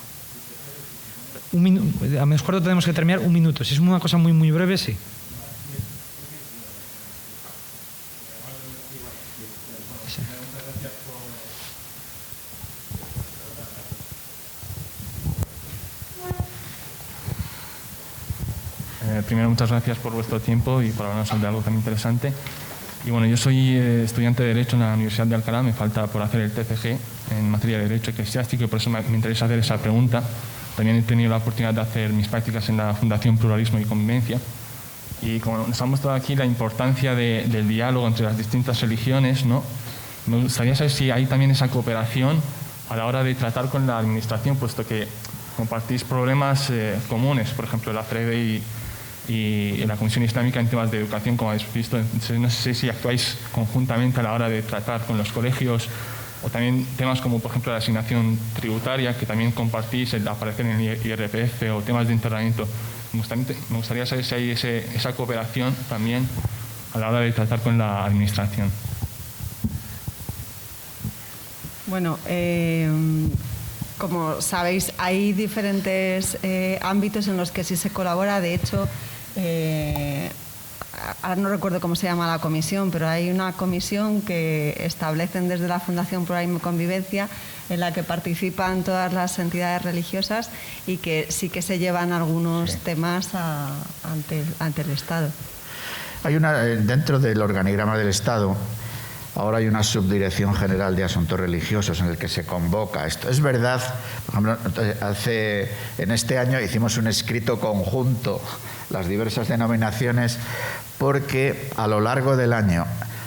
Un minuto, a menos cuarto tenemos que terminar, un minuto. Si es una cosa muy, muy breve, sí. Primero, muchas gracias por vuestro tiempo y por hablarnos de algo tan interesante. Y bueno, yo soy estudiante de Derecho en la Universidad de Alcalá, me falta por hacer el TFG en materia de Derecho Eclesiástico y por eso me interesa hacer esa pregunta. También he tenido la oportunidad de hacer mis prácticas en la Fundación Pluralismo y Convivencia. Y como nos han mostrado aquí la importancia del diálogo entre las distintas religiones, ¿no? Me gustaría saber si hay también esa cooperación a la hora de tratar con la administración, puesto que compartís problemas comunes, por ejemplo, la fe y en la Comisión Islámica en temas de educación, como habéis visto. Entonces, no sé si actuáis conjuntamente a la hora de tratar con los colegios, o también temas como, por ejemplo, la asignación tributaria, que también compartís, el aparecer en el IRPF, o temas de internamiento. Me gustaría saber si hay esa cooperación también a la hora de tratar con la administración. Bueno, como sabéis, hay diferentes ámbitos en los que sí se colabora. De hecho, ahora no recuerdo cómo se llama la comisión, pero hay una comisión que establecen desde la Fundación Pluralismo y Convivencia, en la que participan todas las entidades religiosas y que sí que se llevan algunos temas ante el Estado. Hay dentro del organigrama del Estado, ahora hay una subdirección general de asuntos religiosos en el que se convoca esto. Es verdad, por ejemplo, en este año hicimos un escrito conjunto, las diversas denominaciones, porque a lo largo del año,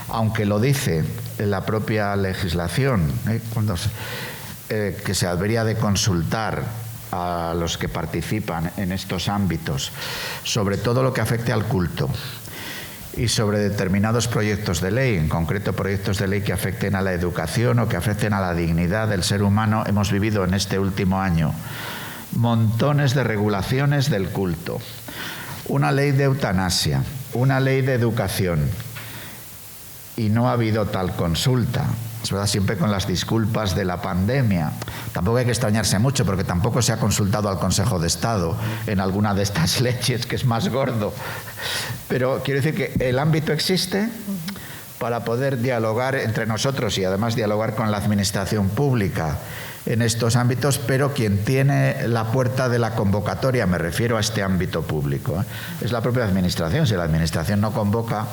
aunque lo dice la propia legislación, que se debería de consultar a los que participan en estos ámbitos sobre todo lo que afecte al culto y sobre determinados proyectos de ley, en concreto proyectos de ley que afecten a la educación o que afecten a la dignidad del ser humano. Hemos vivido en este último año montones de regulaciones del culto, una ley de eutanasia, una ley de educación, y no ha habido tal consulta. Es verdad, siempre con las disculpas de la pandemia. Tampoco hay que extrañarse mucho, porque tampoco se ha consultado al Consejo de Estado en alguna de estas leyes, que es más gordo. Pero quiero decir que el ámbito existe para poder dialogar entre nosotros y además dialogar con la administración pública en estos ámbitos, pero quien tiene la puerta de la convocatoria, me refiero a este ámbito público, es la propia administración. Si la administración no convoca,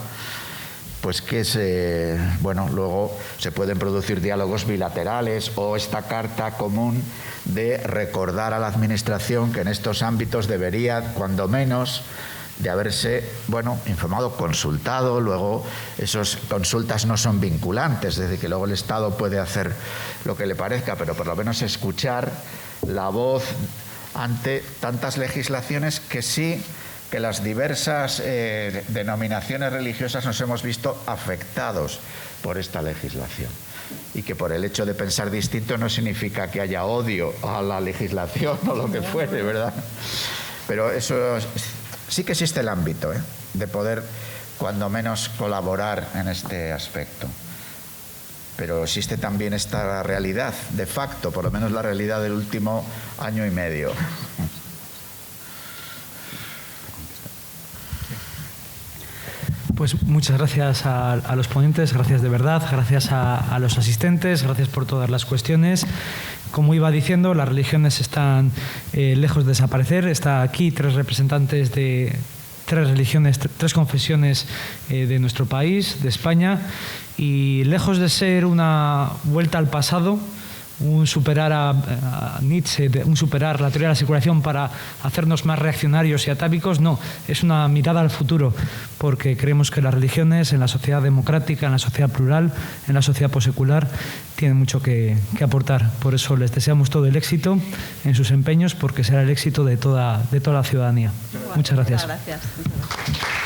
pues que luego se pueden producir diálogos bilaterales o esta carta común de recordar a la administración que en estos ámbitos debería, cuando menos, de haberse, informado, consultado. Luego esas consultas no son vinculantes, es decir, que luego el Estado puede hacer lo que le parezca, pero por lo menos escuchar la voz ante tantas legislaciones que las diversas denominaciones religiosas nos hemos visto afectados por esta legislación, y que por el hecho de pensar distinto no significa que haya odio a la legislación o lo que fuere, ¿verdad? Pero eso sí que existe el ámbito de poder, cuando menos, colaborar en este aspecto. Pero existe también esta realidad, de facto, por lo menos la realidad del último año y medio. Pues muchas gracias a los ponentes, gracias de verdad, gracias a los asistentes, gracias por todas las cuestiones. Como iba diciendo, las religiones están lejos de desaparecer. Está aquí tres representantes de tres religiones, tres confesiones de nuestro país, de España, y lejos de ser una vuelta al pasado, un superar a Nietzsche, un superar la teoría de la secularidad para hacernos más reaccionarios y atávicos, no, es una mirada al futuro, porque creemos que las religiones en la sociedad democrática, en la sociedad plural, en la sociedad possecular, tienen mucho que aportar. Por eso les deseamos todo el éxito en sus empeños, porque será el éxito de toda la ciudadanía. Muchas gracias. Muchas gracias.